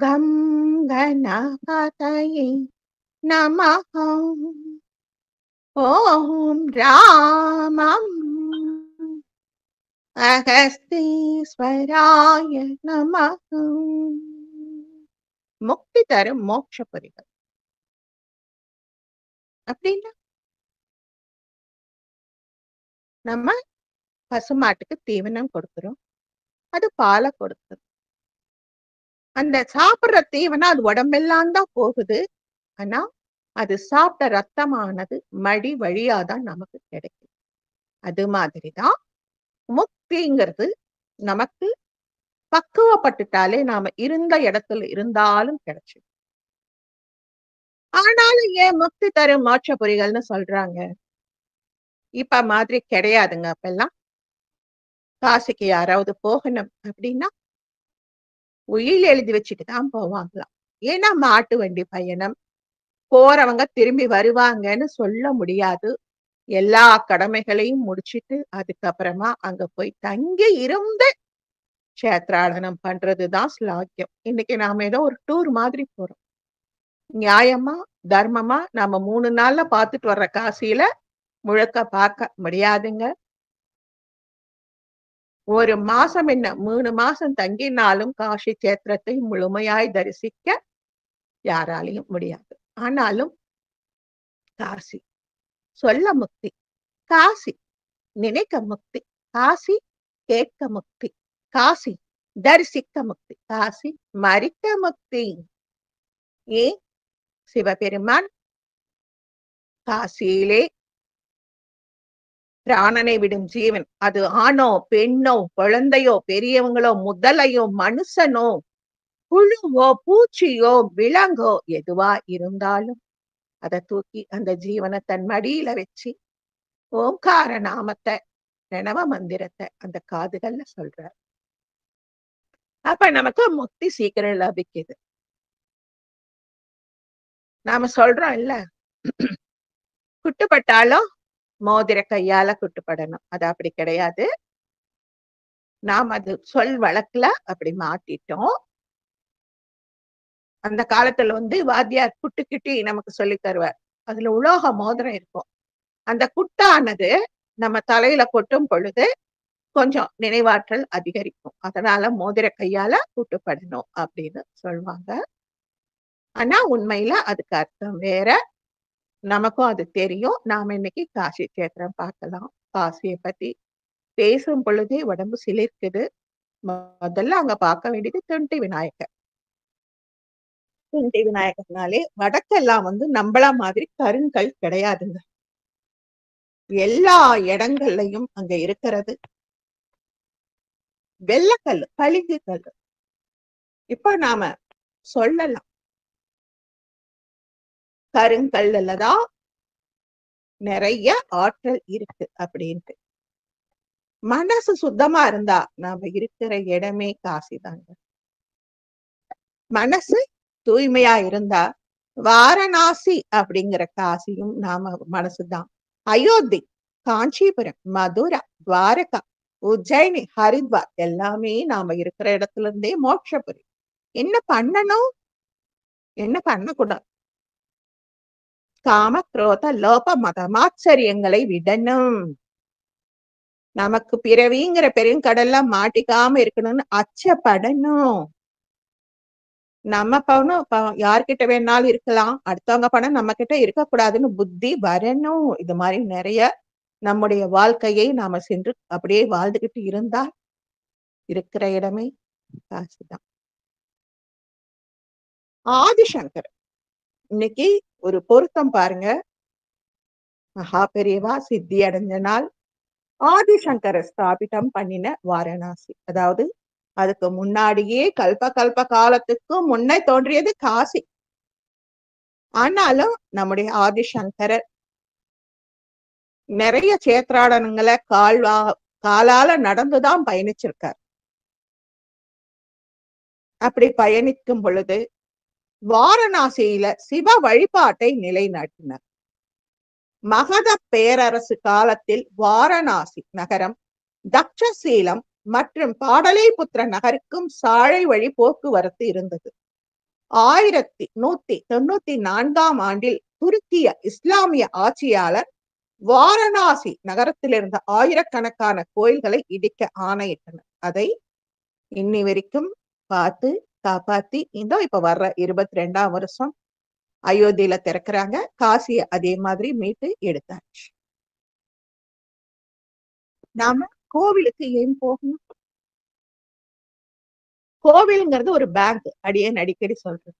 गं गणपतये नमः। ॐ रामं அகஸ்தீஸ்வராய நமः. முக்தி தரும் மோட்ச பொறிகள் அப்படின்னா நம்ம பசுமாட்டுக்கு தீவனம் கொடுக்கிறோம், அது பாலை கொடுக்குது. அந்த சாப்பிடுற தீவனம் அது உடம்பெல்லாம் தான் போகுது. ஆனா அது சாப்பிட்ட ரத்தமானது மடி வழியாதான் நமக்கு கிடைக்கும். அது மாதிரிதான் முக்திங்கிறது நமக்கு பக்குவப்பட்டுட்டாலே நாம இருந்த இடத்துல இருந்தாலும் கிடைச்சிடும். ஆனாலும் ஏன் முக்தி தரும் மோட்ச பொறிகள்னு சொல்றாங்க? இப்ப மாதிரி கிடையாதுங்க. அப்பெல்லாம் காசிக்கு யாராவது போகணும் அப்படின்னா உயில் எழுதி வச்சுட்டு தான் போவாங்களாம். ஏன்னா மாட்டு வண்டி பயணம், போறவங்க திரும்பி வருவாங்கன்னு சொல்ல முடியாது. எல்லா கடமைகளையும் முடிச்சிட்டு அதுக்கப்புறமா அங்க போய் தங்கி இருந்து கஷேத்ராடனம் பண்றதுதான் ஸ்லாக்கியம். இன்னைக்கு நாம ஏதோ ஒரு டூர் மாதிரி போறோம். நியாயமா தர்மமா நாம 3 நாள்ல பார்த்துட்டு வர்ற காசியில முழுக்க பார்க்க முடியாதுங்க. ஒரு மாசம் என்ன 3 மாசம் தங்கினாலும் காசி கஷேத்திரத்தை முழுமையாய் தரிசிக்க யாராலையும் முடியாது. ஆனாலும் காசி சொல்ல முக்தி, காசி நினைக்க முக்தி, காசி கேட்க முக்தி, காசி தரிசிக்க முக்தி, காசி மரிக்க முக்தி. ஏன் சிவபெருமான் காசியிலே பிராணனை விடும் ஜீவன், அது ஆணோ பெண்ணோ குழந்தையோ பெரியவங்களோ முதலையோ மனுஷனோ புழுவோ பூச்சியோ விலங்கோ எதுவா இருந்தாலும் அதை தூக்கி அந்த ஜீவனை தன் மடியில வச்சு ஓம்கார நாமத்தை நினைவ மந்திரத்தை அந்த காதுகள்ல சொல்றார். அப்ப நமக்கு முக்தி சீக்கிரம் லபிக்குது. நாம சொல்றோம் இல்ல, குட்டுப்பட்டாலும் மோதிர கையால குட்டுப்படணும். அது அப்படி கிடையாது. நாம் அது சொல் வழக்குல அப்படி மாத்திட்டோம். அந்த காலத்துல வாத்தியார் குட்டுக்கிட்டி நமக்கு சொல்லி தருவார். அதுல உலோக மோதிரம் இருக்கும். அந்த குட்டானது நம்ம தலையில கொட்டும் பொழுது கொஞ்சம் நினைவாற்றல் அதிகரிக்கும். அதனால மோதிர கையால குட்டுப்படணும் அப்படின்னு சொல்லுவாங்க. ஆனா உண்மையில அதுக்கு அர்த்தம் வேற. நமக்கும் அது தெரியும். நாம இன்னைக்கு காசி கஷேத்திரம் பார்க்கலாம். காசியை பத்தி பேசும் பொழுதே உடம்பு சிலிர்க்குது. முதல்ல அங்க பார்க்க வேண்டியது துண்டி விநாயகர். துண்டி விநாயகர்னாலே வடக்கெல்லாம் நம்மள மாதிரி கருங்கல் கிடையாதுங்க. எல்லா இடங்கள்லயும் அங்க இருக்கிறது வெள்ளக்கல், பளிங்கு கல். இப்ப நாம சொல்லலாம் கருங்கல்லுலதான் நிறைய ஆற்றல் இருக்கு அப்படின்ட்டு. மனசு சுத்தமா இருந்தா நாம இருக்கிற இடமே காசி தாங்க. மனசு தூய்மையா இருந்தா வாரணாசி அப்படிங்கிற காசியும் நாம மனசுதான். அயோத்தி, காஞ்சிபுரம், மதுரா, துவாரகா, உஜ்ஜயினி, ஹரித்வார் எல்லாமே நாம இருக்கிற இடத்துல இருந்தே மோட்சபுரி. என்ன பண்ணணும், என்ன பண்ணக்கூடாது? காம குரோத லோப மதமாச்சரியங்களை விடணும். நமக்கு பிறவிங்கிற பெருங்கடல்ல மாட்டிக்காம இருக்கணும்னு அச்சப்படணும். நம்ம பணம் யார்கிட்ட வேணாலும் இருக்கலாம், அடுத்தவங்க பணம் நம்ம கிட்ட இருக்கக்கூடாதுன்னு புத்தி வரணும். இது மாதிரி நிறைய நம்முடைய வாழ்க்கையை நாம சென்று அப்படியே வாழ்ந்துகிட்டு இருந்தா இருக்கிற இடமே காசுதான். ஆதிசங்கர் இன்னைக்கு ஒரு பொருத்தம் பாருங்க. மகா பெரியவா சித்தி அடைஞ்ச நாள் ஆதிசங்கரை ஸ்தாபிதம் பண்ணின வாரணாசி. அதாவது அதுக்கு முன்னாடியே கல்ப காலத்துக்கு முன்னே தோன்றியது காசி. ஆனாலும் நம்முடைய ஆதிசங்கரர் நிறைய சேத்ராடனங்களை காலால நடந்துதான் பயணிச்சிருக்கார். அப்படி பயணிக்கும் பொழுது வாரணாசியில சிவ வழிபாட்டை நிலைநாட்டினார். மகத பேரரசு காலத்தில் வாரணாசி நகரம் தக்ஷசீலம் மற்றும் பாடலிபுத்திர நகருக்கும் சாலை வழி போக்குவரத்து இருந்தது. 1194 துருக்கிய இஸ்லாமிய ஆட்சியாளர் வாரணாசி நகரத்தில் இருந்த ஆயிரக்கணக்கான கோயில்களை இடிக்க ஆணையிட்டனர். அதை இன்னி வரைக்கும் பார்த்து காப்பாத்தி இப்ப வர்ற 22ஆம் வருஷம் அயோத்தியில திறக்கிறாங்க. காசிய அதே மாதிரி மீட்டு எடுத்தாச்சு. நாம கோவிலுக்கு ஏன் போகணும்? கோவிலுங்கிறது ஒரு பேங்க். அடிக்கடி சொல்றது.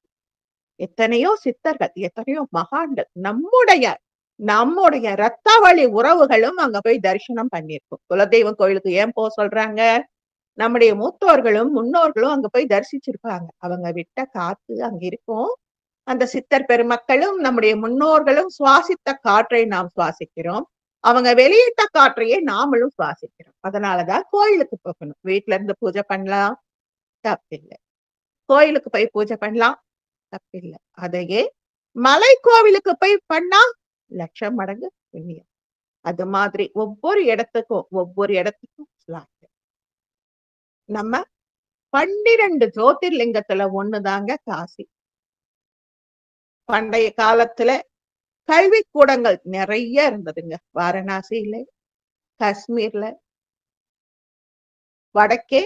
எத்தனையோ சித்தர்கள், எத்தனையோ மகான்கள், நம்முடைய ரத்த வழி உறவுகளும் அங்க போய் தரிசனம் பண்ணிருக்கும். குலதெய்வம் கோயிலுக்கு ஏன் போக சொல்றாங்க? நம்முடைய மூத்தோர்களும் முன்னோர்களும் அங்க போய் தரிசிச்சிருப்பாங்க. அவங்க விட்ட காத்து அங்க இருக்கும். அந்த சித்தர் பெருமக்களும் நம்முடைய முன்னோர்களும் சுவாசித்த காற்றை நாம் சுவாசிக்கிறோம். அவங்க வெளியிட்ட காற்றையே நாமளும் சுவாசிக்கிறோம். அதனாலதான் கோயிலுக்கு போகணும். வீட்டுல இருந்து பூஜை பண்ணலாம், தப்பில்லை. கோயிலுக்கு போய் பூஜை பண்ணலாம், தப்பில்லை. அதையே மலை கோவிலுக்கு போய் பண்ணா லட்சம் மடங்கு புண்ணியம். அது மாதிரி ஒவ்வொரு இடத்துக்கும் நம்ம 12 ஜோதிர்லிங்கத்துல ஒண்ணுதாங்க காசி. பண்டைய காலத்துல கல்வி கூடங்கள் நிறைய இருந்ததுங்க. வாரணாசியில, காஷ்மீர்ல, வடக்கே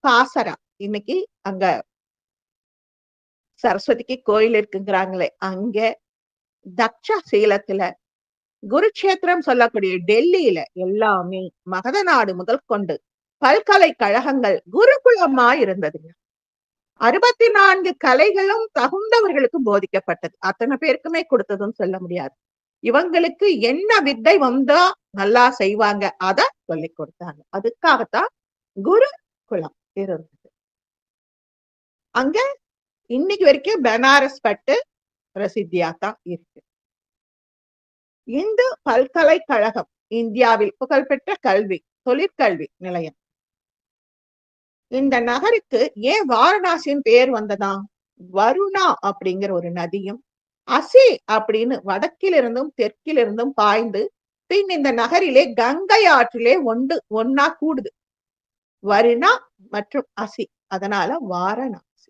காசரா, இன்னைக்கு அங்க சரஸ்வதிக்கு கோயில் இருக்குங்கிறாங்களே அங்க, தக்ஷசீலத்துல, குருக்ஷேத்திரம் சொல்லக்கூடிய டெல்லியில எல்லாமே மகத நாடு முதல் கொண்டு பல்கலைக்கழகங்கள் குருகுலமா இருந்ததுங்க. 64 கலைகளும் தகுந்தவர்களுக்கு போதிக்கப்பட்டது. அத்தனை பேருக்குமே கொடுத்ததுன்னு சொல்ல முடியாது. இவங்களுக்கு என்ன வித்தை வந்தா நல்லா செய்வாங்க, அத சொல்லி கொடுத்தாங்க. அதுக்காகத்தான் குருகுலம் இருந்தது. அங்க இன்னைக்கு வரைக்கும் பனாரஸ் பட்டு பிரசித்தியாத்தான் இருக்கு. இந்து பல்கலைக்கழகம் இந்தியாவில் புகழ்பெற்ற தொழிற்கல்வி நிலையம். இந்த நகருக்கு ஏன் வாரணாசியின் பேர் வந்ததா? வருணா அப்படிங்கிற ஒரு நதியும், அசி அப்படின்னு வடக்கிலிருந்தும் தெற்கிலிருந்தும் பாய்ந்து பின் இந்த நகரிலே கங்கை ஆற்றிலே ஒன்னா கூடுது. வருணா மற்றும் அசி, அதனால வாரணாசி.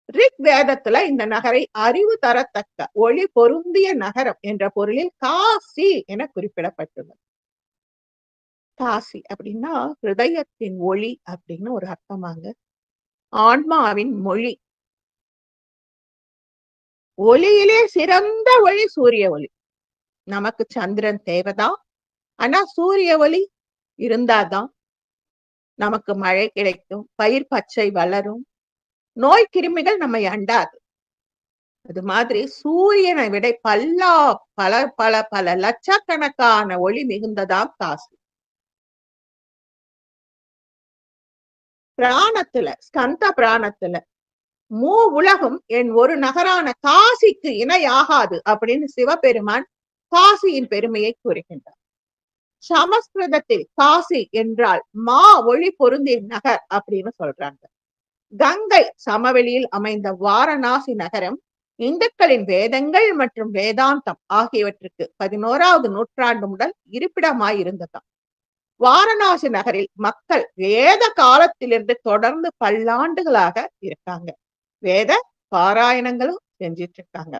ரிக் வேதத்துல இந்த நகரை அறிவு தரத்தக்க ஒளி பொருந்திய நகரம் என்ற பொருளில் காசி என குறிப்பிடப்பட்டுள்ளது. காசி அப்படின்னா ஹிருதயத்தின் ஒளி அப்படின்னு ஒரு அர்த்தமாங்க. ஆன்மாவின் மொழி. ஒளியிலே சிறந்த ஒளி சூரிய ஒளி. நமக்கு சந்திரன் தேவைதான். ஆனா சூரிய ஒளி இருந்தாதான் நமக்கு மழை கிடைக்கும், பயிர் பச்சை வளரும், நோய் கிருமிகள் நம்மை அண்டாது. அது மாதிரி சூரியனை விட பல லட்சக்கணக்கான ஒளி மிகுந்ததாம் காசி. பிராணத்துல, ஸ்கந்த பிராணத்துல உலகம் என் ஒரு நகரான காசிக்கு இணையாகாது அப்படின்னு சிவபெருமான் காசியின் பெருமையை கூறுகின்றார். சமஸ்கிருதத்தில் காசி என்றால் ஒளி பொருந்திய நகர் அப்படின்னு சொல்றாங்க. கங்கை சமவெளியில் அமைந்த வாரணாசி நகரம் இந்துக்களின் வேதங்கள் மற்றும் வேதாந்தம் ஆகியவற்றுக்கு 11ஆவது நூற்றாண்டு முதல் இருப்பிடமாயிருந்ததாம். வாரணாசி நகரில் மக்கள் வேத காலத்திலிருந்து தொடர்ந்து பல்லாண்டுகளாக இருக்காங்க. வேத பாராயணங்களும் செஞ்சிட்டு இருக்காங்க.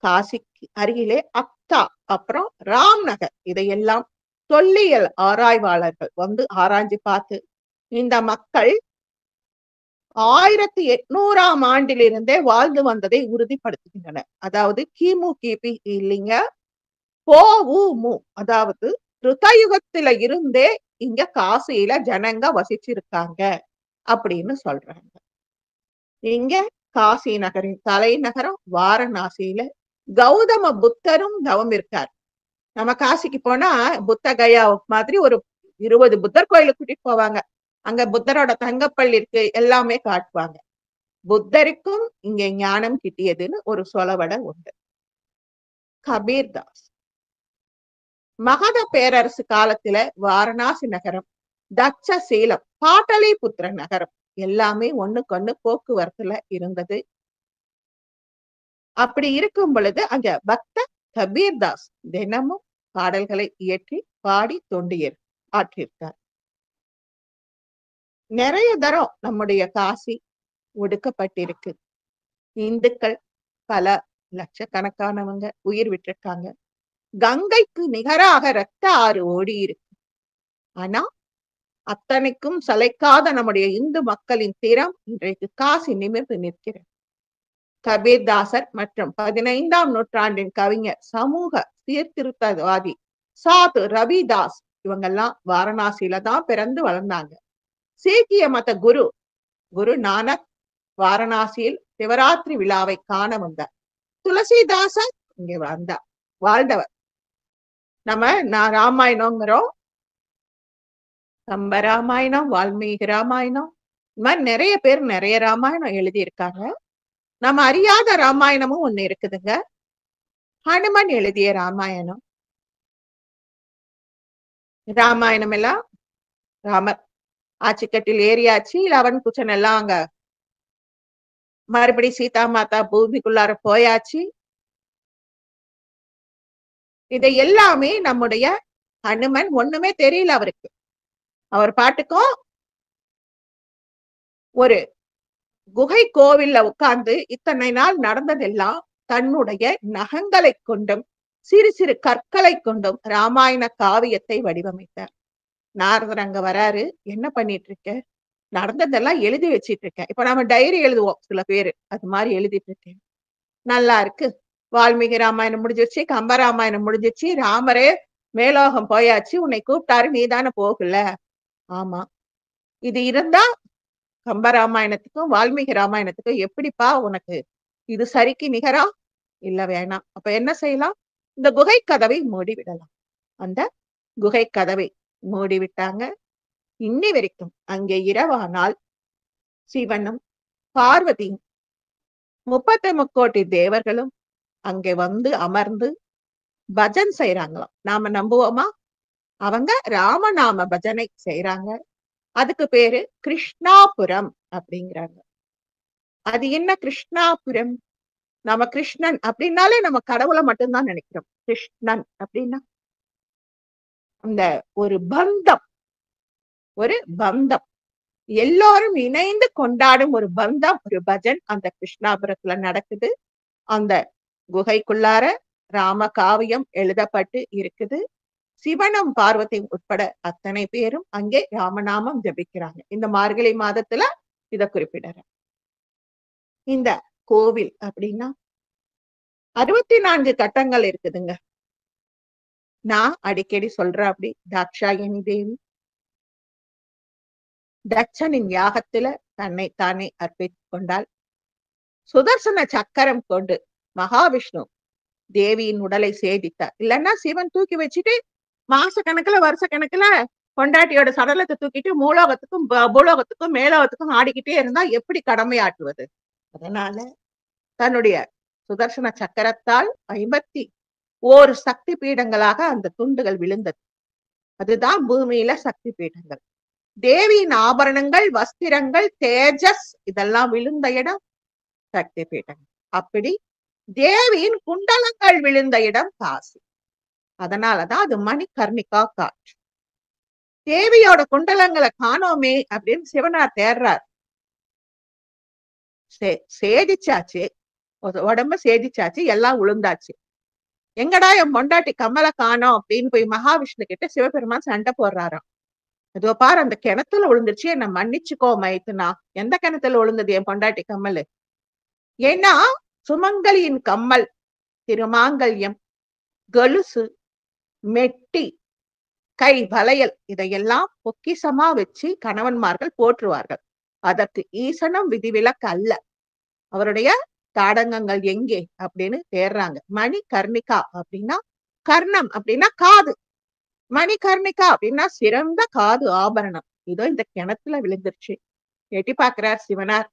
காசிக்கு அருகிலே அக்தா, அப்புறம் ராம் நகர், இதையெல்லாம் தொல்லியல் ஆராய்வாளர்கள் ஆராய்ச்சி பார்த்து இந்த மக்கள் 1800ஆம் ஆண்டிலிருந்தே வாழ்ந்து வந்ததை உறுதிப்படுத்துகின்றனர். அதாவது கிபி இல்லைங்க, அதாவது ருதயுகத்தில இருந்தே இங்க காசியில ஜனங்க வசிச்சிருக்காங்க அப்படின்னு சொல்றாங்க. இங்க காசி நகரின் தலைநகரம் வாரணாசியில கௌதம புத்தரும் தவம் இருக்கார். நம்ம காசிக்கு போனா புத்த கயா மாதிரி ஒரு 20 புத்தர் கோயிலுக்கு கூட்டிட்டு போவாங்க. அங்க புத்தரோட தங்கப்பள்ளி இருக்கு, எல்லாமே காட்டுவாங்க. புத்தருக்கும் இங்க ஞானம் கிட்டியதுன்னு ஒரு சொலவட உண்டு. கபீர்தாஸ். மகத பேரரசு காலத்துல வாரணாசி நகரம், தட்சசீலம், பாட்டலிபுத்திர நகரம் எல்லாமே ஒண்ணுக்கொண்ணு போக்குவரத்துல இருந்தது. அப்படி இருக்கும் பொழுது அங்க பக்த கபீர்தாஸ் தினமும் பாடல்களை இயற்றி பாடி தொண்டியர் ஆற்றியிருக்கார். நிறைய தரம் நம்முடைய காசி ஒடுக்கப்பட்டிருக்கு. இந்துக்கள் பல லட்சக்கணக்கானவங்க உயிர் விட்டிருக்காங்க. கங்கைக்கு நிகராக ரத்த ஆறு ஓடி இருக்கு. ஆனா அத்தனைக்கும் சளைக்காத நம்முடைய இந்து மக்களின் திறம் இன்றைக்கு காசி நிமிர்ந்து நிற்கிறது. கபீர்தாசர் மற்றும் 15ஆம் நூற்றாண்டின் கவிஞர், சமூக சீர்திருத்தவாதி சாது ரவிதாஸ் இவங்கெல்லாம் வாரணாசியில தான் பிறந்து வளர்ந்தாங்க. சீக்கிய மத குரு குரு நானக் வாரணாசியில் சிவராத்திரி விழாவை காண வந்தார். துளசிதாசர் இங்க வந்தார், வாழ்ந்தவர். நான் ராமாயணங்கிறோம், கம்ப ராமாயணம், வால்மீகி ராமாயணம், இந்த மாதிரி நிறைய பேர் நிறைய ராமாயணம் எழுதியிருக்காங்க. நம்ம அறியாத ராமாயணமும் ஒண்ணு இருக்குதுங்க, ஹனுமன் எழுதிய ராமாயணம். ராமாயணம் எல்லாம் ராமர் ஆட்சிக்கட்டில் ஏறியாச்சு, லவன் குச்சன் எல்லாம் அங்க மறுபடி சீதா மாதா பூமிக்குள்ளார போயாச்சு. இதை எல்லாமே நம்முடைய ஹனுமன் ஒண்ணுமே தெரியல அவருக்கு. அவர் பாட்டுக்கும் ஒரு குகை கோவில்ல உட்கார்ந்து இத்தனை நாள் நடந்ததெல்லாம் தன்னுடைய நகங்களை கொண்டும் சிறு சிறு கற்களை கொண்டும் ராமாயண காவியத்தை வடிவமைத்தார். நாரதர் அங்க வராரு, என்ன பண்ணிட்டு இருக்க? நடந்ததெல்லாம் எழுதி வச்சிட்டு இருக்கேன். இப்ப நாம டைரி எழுதுவோம் சில பேரு, அது மாதிரி எழுதிட்டு இருக்கேன். நல்லா இருக்கு. வால்மீகி ராமாயணம் முடிஞ்சிருச்சு, கம்ப ராமாயணம் முடிஞ்சிருச்சு, ராமரே மேலோகம் போயாச்சு, உன்னை கூப்பிட்டாரு, நீ தானே போகல? ஆமா. இது இருந்தா கம்ப ராமாயணத்துக்கும் வால்மீகி ராமாயணத்துக்கும் எப்படிப்பா உனக்கு இது சரிக்கு நிகரா? இல்ல, வேணாம். அப்ப என்ன செய்யலாம்? இந்த குகை கதவை மூடி விடலாம். அந்த குகை கதவை மூடி விட்டாங்க. இன்னி வரைக்கும் அங்கே இரவானால் சிவனும் பார்வதியும் 33 தேவர்களும் அங்கே வந்து அமர்ந்து பஜன் செய்யறாங்களாம். நாம நம்புவோமா? அவங்க ராமநாம பஜனை செய்யறாங்க. அதுக்கு பேரு கிருஷ்ணாபுரம் அப்படிங்கிறாங்க. அது என்ன கிருஷ்ணாபுரம்? நம்ம கிருஷ்ணன் அப்படின்னாலே நம்ம கடவுளை மட்டும்தான் நினைக்கிறோம். கிருஷ்ணன் அப்படின்னா அந்த ஒரு பந்தம், ஒரு பந்தம், எல்லாரும் இணைந்து கொண்டாடும் ஒரு பந்தம், ஒரு பஜன் அந்த கிருஷ்ணாபுரத்துல நடக்குது. அந்த குகைக்குள்ளார ராம காவியம் எழுதப்பட்டு இருக்குது. சிவனும் பார்வதியும் உட்பட அத்தனை பேரும் அங்கே ராமநாமம் ஜபிக்கிறாங்க. இந்த மார்கழி மாதத்துல இத குறிப்பிடுறேன். இந்த கோவில் அப்படின்னா 64 கட்டங்கள் இருக்குதுங்க. நான் அடிக்கடி சொல்றேன், அப்படி தாட்சாயணி தேவி தட்சனின் யாகத்துல தன்னை தானே அர்ப்பித்துக் கொண்டாள். சுதர்சன சக்கரம் கொண்டு மகாவிஷ்ணு தேவியின் உடலை சேதித்தார். இல்லைன்னா சிவன் தூக்கி வச்சுட்டு மாச கணக்குல வருஷ கணக்குல பொண்டாட்டியோட சடலத்தை தூக்கிட்டு மூலோகத்துக்கும் பூலோகத்துக்கும் மேலோகத்துக்கும் ஆடிக்கிட்டே இருந்தா எப்படி கடமையாற்றுவது? அதனால தன்னுடைய சுதர்சன சக்கரத்தால் 51 சக்தி பீடங்களாக அந்த துண்டுகள் விழுந்தது. அதுதான் பூமியில சக்தி பீடங்கள். தேவியின் ஆபரணங்கள், வஸ்திரங்கள், தேஜஸ் இதெல்லாம் விழுந்த இடம் சக்தி பீடங்கள். அப்படி தேவியின் குண்டலங்கள் விழுந்த இடம் காசி. அதனாலதான் அது மணிகர்ணிகா காற்று. தேவியோட குண்டலங்களை காணோமே அப்படின்னு சிவனார் தேர்றார். சேதிச்சாச்சு, உடம்ப சேதிச்சாச்சு, எல்லாம் உளுந்தாச்சு. எங்கடா என் பொண்டாட்டி கம்மலை காணோம் அப்படின்னு போய் மகாவிஷ்ணு கிட்ட சிவபெருமான் சண்டை போடுறாராம். அதோ பாரு, அந்த கிணத்துல விழுந்துருச்சு, என்ன மன்னிச்சுக்கோ மைத்துனா. எந்த கிணத்துல விழுந்தது என் பொண்டாட்டி கம்மல்? ஏன்னா சுமங்கலியின் கம்மல், திருமாங்கல்யம், கொலுசு, மெட்டி, கை வளையல் இதையெல்லாம் பொக்கிசமா வச்சு கணவன்மார்கள் போற்றுவார்கள். அதற்கு ஈசனும் விதிவிலக்கு அல்ல. அவருடைய தாடங்கங்கள் எங்கே அப்படின்னு தேடுறாங்க. மணி கர்ணிகா அப்படின்னா, கர்ணம் அப்படின்னா காது, மணி கர்ணிகா அப்படின்னா சிறந்த காது ஆபரணம். இதோ இந்த கிணத்துல விழுந்துருச்சு. எட்டி பாக்குறார் சிவனார்,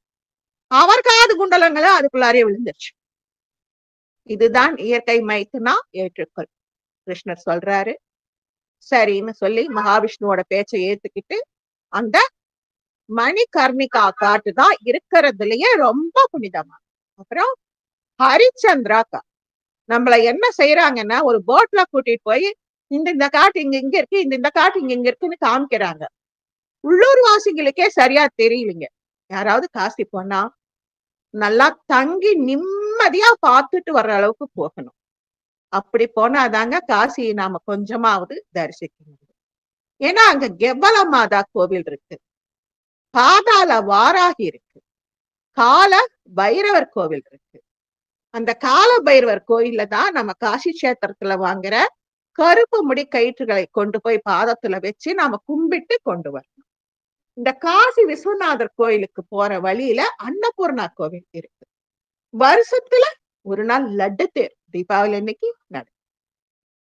அவர் காது குண்டலங்களை அதுக்குள்ளாரே விழுந்துருச்சு. இதுதான் இயற்கை மைத்துனா, ஏற்றுக்கொள். கிருஷ்ணர் சொல்றாரு. சரின்னு சொல்லி மகாவிஷ்ணுவோட பேச்சை ஏத்துக்கிட்டு அந்த மணிகர்ணிகா காட்டு தான் இருக்கிறதுலயே ரொம்ப புனிதமா. அப்புறம் ஹரிச்சந்திரா காட்டு. நம்மள என்ன செய்யறாங்கன்னா, ஒரு போட்ல கூட்டிட்டு போய் இந்த காட்டு இங்க இருக்கு, இந்த காட்டு இங்க இருக்குன்னு காமிக்கிறாங்க. உள்ளூர் வாசிகளுக்கே சரியா தெரியலைங்க. யாராவது காசி போனா நல்லா தங்கி நிம்மதியா பார்த்துட்டு வர்ற அளவுக்கு போகணும். அப்படி போனாதாங்க காசியை நாம கொஞ்சமாவது தரிசிக்க முடியும். ஏன்னா அங்க கெவ்வல மாதா கோவில் இருக்கு, பாதாள வாராகி இருக்கு, கால பைரவர் கோவில் இருக்கு. அந்த கால பைரவர் கோயில்ல தான் நம்ம காசி கஷேத்திரத்துல வாங்குற கருப்பு முடி கயிற்றுகளை கொண்டு போய் பாதத்துல வச்சு நாம கும்பிட்டு கொண்டு வரணும். இந்த காசி விஸ்வநாதர் கோயிலுக்கு போற வழியில அன்னபூர்ணா கோவில் இருக்கு. வருஷத்துல ஒரு நாள் லட்டு தேர் தீபாவளி அன்னைக்கு நடக்கும்.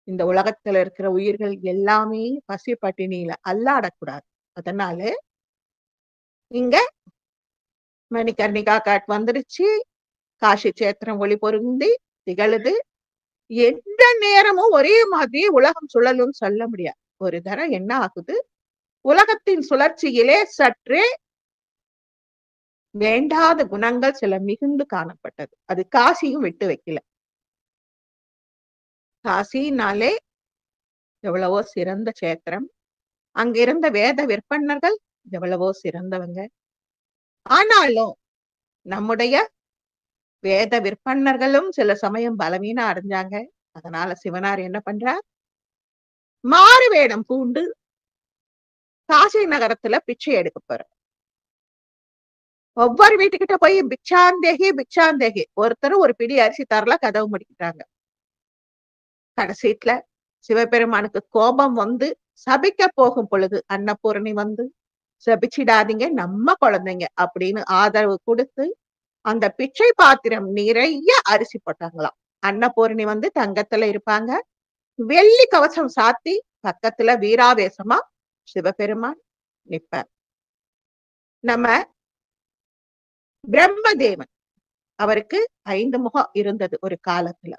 இந்த உலகத்துல இருக்கிற உயிர்கள் எல்லாமே பசி பட்டினியில அல்லாடக்கூடாது. அதனால இங்க மணிகர்ணிகா காட் வந்துருச்சு. காசி கஷேத்திரம் ஒளி பொருந்தி திகழுது. எந்த நேரமும் ஒரே மாதிரி உலகம் சுழலும் சொல்ல முடியாது. ஒரு தரம் என்ன ஆகுது, உலகத்தின் சுழற்சியிலே சற்றே வேண்டாத குணங்கள் சில மிகுந்து காணப்பட்டது. அது காசியும் விட்டு வைக்கல. காசினாலே எவ்வளவோ சிறந்த கஷேத்திரம். அங்க இருந்த வேத விற்பன்னர்கள் எவ்வளவோ சிறந்தவங்க. ஆனாலும் நம்முடைய வேத விற்பன்னர்களும் சில சமயம் பலவீனம் அடைஞ்சாங்க. அதனால சிவனார் என்ன பண்றார், மாறு வேடம் பூண்டு காசி நகரத்துல பிச்சை எடுக்க போற. ஒவ்வொரு வீட்டுக்கிட்ட போய் பிக்ஷாந்தேகி பிக்ஷாந்தேகி, ஒருத்தரும் ஒரு பிடி அரிசி தரல, கதவு முடிக்கிட்டாங்க. கடைசீட்ல சிவபெருமானுக்கு கோபம் வந்து சபிக்க போகும் பொழுது அன்னபூரணி வந்து சபிச்சிடாதீங்க நம்ம குழந்தைங்க அப்படின்னு ஆதரவு கொடுத்து அந்த பிச்சை பாத்திரம் நிறைய அரிசி போட்டாங்களாம். அன்னபூரணி வந்து தங்கத்துல இருப்பாங்க, வெள்ளி கவசம் சாத்தி பக்கத்துல வீராவேசமா சிவபெருமான் நிற்பார். நம்ம பிரம்மதேவன் அவருக்கு 5 முகம் இருந்தது ஒரு காலத்துல.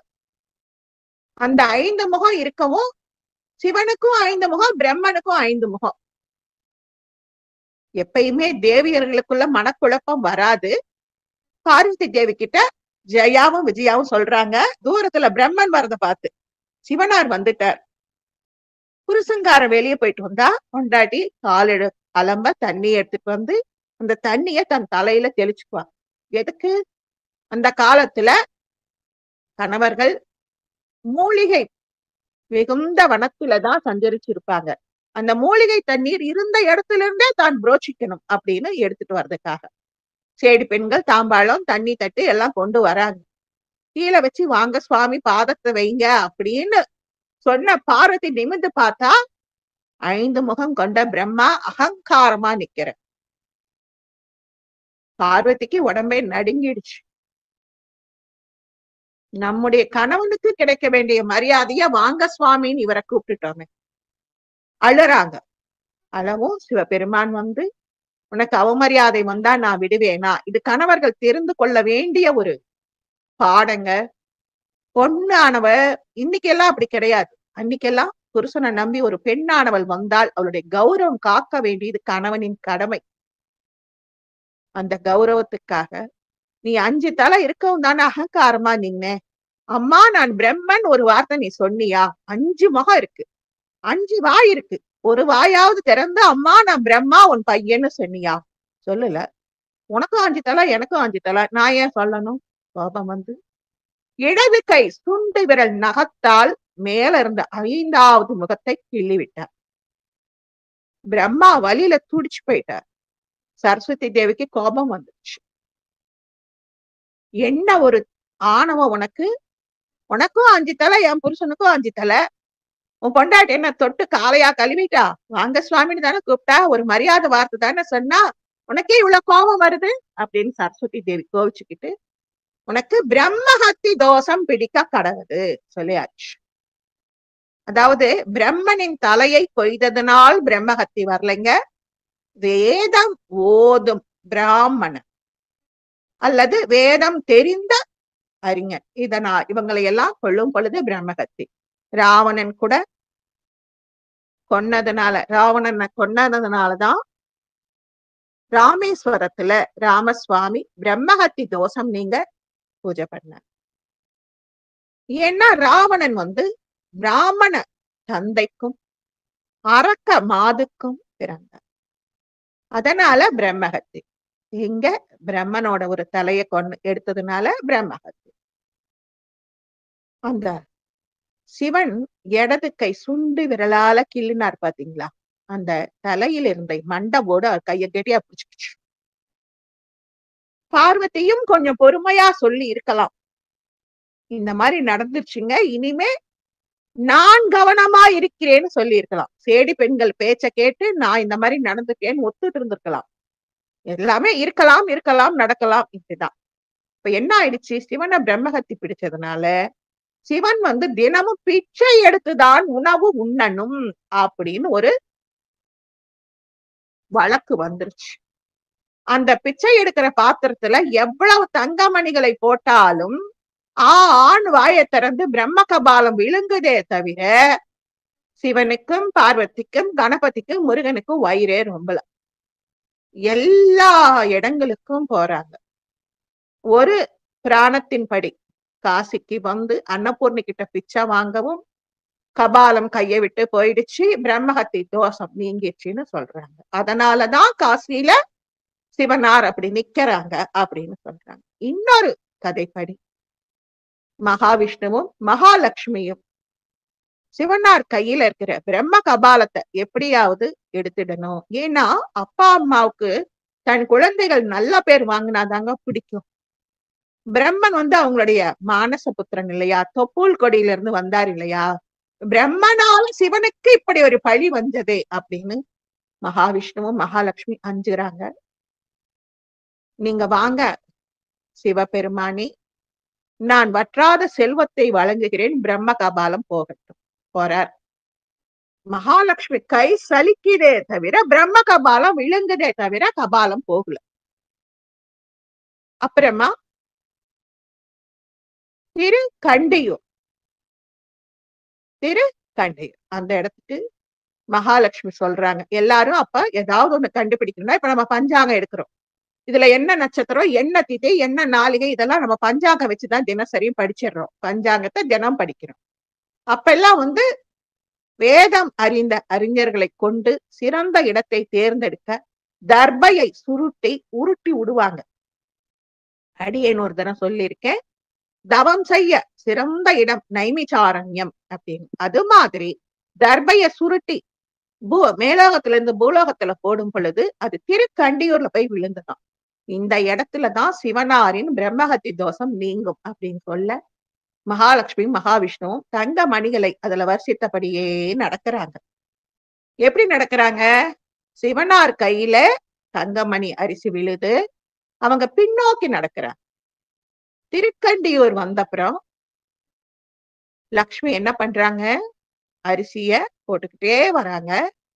அந்த 5 முகம் இருக்கவும் சிவனுக்கும் 5 முகம், பிரம்மனுக்கும் 5 முகம். எப்பயுமே தேவியர்களுக்குள்ள மனக்குழப்பம் வராது. பார்வதி தேவி கிட்ட ஜெயாவும் விஜயாவும் சொல்றாங்க, தூரத்துல பிரம்மன் வரத பார்த்து சிவனார் வந்துட்டார். புருஷங்கார வெளியே போயிட்டு வந்தா கொண்டாட்டி காலெடு அலம்ப தண்ணி எடுத்துட்டு வந்து அந்த தண்ணிய தன் தலையில தெளிச்சுக்குவாங்க. எதுக்கு? அந்த காலத்துல கணவர்கள் மூலிகை மிகுந்த வனத்துலதான் சஞ்சரிச்சிருப்பாங்க. அந்த மூலிகை தண்ணீர் இருந்த இடத்துல இருந்தே தான் புரோட்சிக்கணும் அப்படின்னு எடுத்துட்டு வர்றதுக்காக சேடி பெண்கள் தாம்பாளம் தண்ணி தட்டு எல்லாம் கொண்டு வராங்க. கீழே வச்சு வாங்க சுவாமி பாதத்தை வைங்க அப்படின்னு சொன்ன பார்வதி நிமிர்ந்து பார்த்தா 5 முகம் கொண்ட பிரம்மா அகங்காரமா நிக்கிற. பார்வதிக்கு உடம்பே நடுங்கிடுச்சு. நம்முடைய கணவனுக்கு கிடைக்க வேண்டிய மரியாதைய வாங்க சுவாமின்னு இவரை கூப்பிட்டுட்டோமே. அழுறாங்க. அளவும் சிவபெருமான் வந்து உனக்கு அவமரியாதை வந்தா நான் விடுவேனா? இது கணவர்கள் தெரிந்து கொள்ள வேண்டிய ஒரு பாடங்க. பொண்ணானவ இன்னைக்கெல்லாம் அப்படி கிடையாது. அன்னைக்கெல்லாம் புருஷனை நம்பி ஒரு பெண்ணானவள் வந்தால் அவளுடைய கௌரவம் காக்க வேண்டியது கணவனின் கடமை. அந்த கௌரவத்துக்காக நீ 5 தலை இருக்கவும் தானே அகங்காரமா நின்ன. அம்மா நான் பிரம்மன் ஒரு வார்த்தை நீ சொன்னியா? 5 முகம் இருக்கு, 5 வாய் இருக்கு, ஒரு வாயாவது திறந்து அம்மா நான் பிரம்மா உன் பையன்னு சொன்னியா? சொல்லல. உனக்கும் 5 தலை எனக்கும் 5 தலை, நான் ஏன் சொல்லணும்? கோபம் வந்து இடது கை சுண்டு விரல் நகத்தால் மேல இருந்த 5வது முகத்தை கிள்ளி விட்டார். பிரம்மா வலியில துடிச்சு போயிட்டார். சரஸ்வதி தேவிக்கு கோபம் வந்துச்சு. என்ன ஒரு ஆணவம் உனக்கு? உனக்கும் 5 தலை, என் புருஷனுக்கும் 5 தலை. உன் பொண்டாட்டி என்ன தொட்டு காலையா கழுவிட்டா? வாங்க சுவாமின்னு தானே கூப்பிட்டா, ஒரு மரியாதை வார்த்தை தானே சொன்னா, உனக்கே இவ்வளவு கோபம் வருது அப்படின்னு சரஸ்வதி தேவி கோவிச்சுக்கிட்டு உனக்கு பிரம்மஹத்தி தோஷம் பிடிக்க கடவுது சொல்லியாச்சு. அதாவது பிரம்மனின் தலையை கொய்ததனால் பிரம்மஹத்தி வரலைங்க. வேதம் ஓதும் பிராமணன் அல்லது வேதம் தெரிந்த அறிஞர் இதனால் இவங்களை எல்லாம் கொள்ளும் பொழுது பிரம்மஹத்தி. ராவணன் கூட ராவணனை கொன்னதுனாலதான் ராமேஸ்வரத்துல ராமசுவாமி பிரம்மஹத்தி தோஷம் நீங்க பூஜை பண்ண. ஏன்னா ராவணன் வந்து பிராமண தந்தைக்கும் அரக்க மாதுக்கும் பிறந்தார். அதனால பிரம்மஹத்தி. இங்க பிரம்மனோட ஒரு தலைய கொண்டு எடுத்ததுனால பிரம்மஹத்தி. அந்த சிவன் இடது கை சுண்டு விரலால கிள்ளினார் பாத்தீங்களா? அந்த தலையில இருந்த மண்டவோட கைய கெட்டியா பிடிச்சுக்கிச்சு. பார்வதியும் கொஞ்சம் பொறுமையா சொல்லி இருக்கலாம். இந்த மாதிரி நடந்துருச்சுங்க, இனிமே நான் கவனமா இருக்கிறேன்னு சொல்லி இருக்கலாம். சேடி பெண்கள் பேச்ச கேட்டு நான் இந்த மாதிரி நடந்துட்டேன்னு ஒத்துட்டு இருந்திருக்கலாம். எல்லாமே இருக்கலாம் இருக்கலாம் நடக்கலாம் இப்படிதான். இப்ப என்ன ஆயிடுச்சு, சிவனை பிரம்மஹத்தி பிடிச்சதுனால சிவன் தினமும் பிச்சை எடுத்துதான் உணவு உண்ணணும் அப்படின்னு ஒரு வழக்கு வந்துருச்சு. அந்த பிச்சை எடுக்கிற பாத்திரத்துல எவ்வளவு தங்கமணிகளை போட்டாலும் ஆண் வாயை திறந்து பிரம்ம கபாலம் விழுங்குதே தவிர சிவனுக்கும் பார்வதிக்கும் கணபதிக்கும் முருகனுக்கும் வயிறே ரொம்பல. எல்லா இடங்களுக்கும் போறாங்க. ஒரு பிராணத்தின்படி காசிக்கு அன்னபூர்ணி கிட்ட பிச்சை வாங்கவும் கபாலம் கையை விட்டு போயிடுச்சு, பிரம்மஹத்தி தோஷம் நீங்கிடுச்சுன்னு சொல்றாங்க. அதனாலதான் காசியில சிவனார் அப்படி நிக்கிறாங்க அப்படின்னு சொல்றாங்க. இன்னொரு கதைப்படி மகாவிஷ்ணுவும் மகாலட்சுமியும் சிவனார் கையில இருக்கிற பிரம்ம கபாலத்தை எப்படியாவது எடுத்துடணும். ஏன்னா அப்பா அம்மாவுக்கு தன் குழந்தைகள் நல்ல பேர் வாங்கினாதாங்க பிடிக்கும். பிரம்மன் அவங்களுடைய மானச புத்திரன் இல்லையா, தொப்புள் கொடியில இருந்து வந்தார் இல்லையா, பிரம்மனால சிவனுக்கு இப்படி ஒரு பழி வந்ததே அப்படின்னு மகாவிஷ்ணுவும் மகாலட்சுமி அஞ்சுறாங்க. நீங்க வாங்க சிவபெருமானி, நான் வற்றாத செல்வத்தை வழங்குகிறேன், பிரம்ம கபாலம் போகட்டும். போறார். மகாலட்சுமி கை சலிக்குதே தவிர பிரம்ம கபாலம் விழுங்குதே தவிர கபாலம் போகல. அப்புறமா திருக்கண்டியூர் அந்த இடத்துக்கு மகாலட்சுமி சொல்றாங்க, எல்லாரும் அப்ப ஏதாவது ஒண்ணு கண்டுபிடிக்கணும்னா, இப்ப நம்ம பஞ்சாங்கம் எடுக்கிறோம், இதுல என்ன நட்சத்திரம், என்ன திதி, என்ன நாளிகை, இதெல்லாம் நம்ம பஞ்சாங்கம் வச்சுதான் தினசரியும் படிச்சிடுறோம். பஞ்சாங்கத்தை தினம் படிக்கிறோம். அப்பெல்லாம் வேதம் அறிந்த அறிஞர்களை கொண்டு சிறந்த இடத்தை தேர்ந்தெடுக்க தர்பையை சுருட்டி உருட்டி விடுவாங்க. அடியேன் ஒரு தினம் சொல்லியிருக்கேன், தவம் செய்ய சிறந்த இடம் நைமிசாரண்யம் அப்படின்னு. அது மாதிரி தர்பைய சுருட்டி மேலோகத்துல இருந்து பூலோகத்துல போடும் பொழுது அது திருக்கண்டியூர்ல போய் விழுந்துதான். இந்த இடத்துலதான் சிவனாரின் பிரம்மஹத்தி தோஷம் நீங்கும் அப்படின்னு சொல்ல மகாலட்சுமி மகாவிஷ்ணுவும் தங்க மணிகளை அதுல வர்ஷித்தபடியே நடக்கிறாங்க. எப்படி நடக்கிறாங்க? சிவனார் கையில தங்கமணி அரிசி விழுது, அவங்க பின்னோக்கி நடக்கிறாங்க. திருக்கண்டியூர் வந்தப்புறம் லக்ஷ்மி என்ன பண்றாங்க, அரிசிய போட்டுக்கிட்டே வராங்க.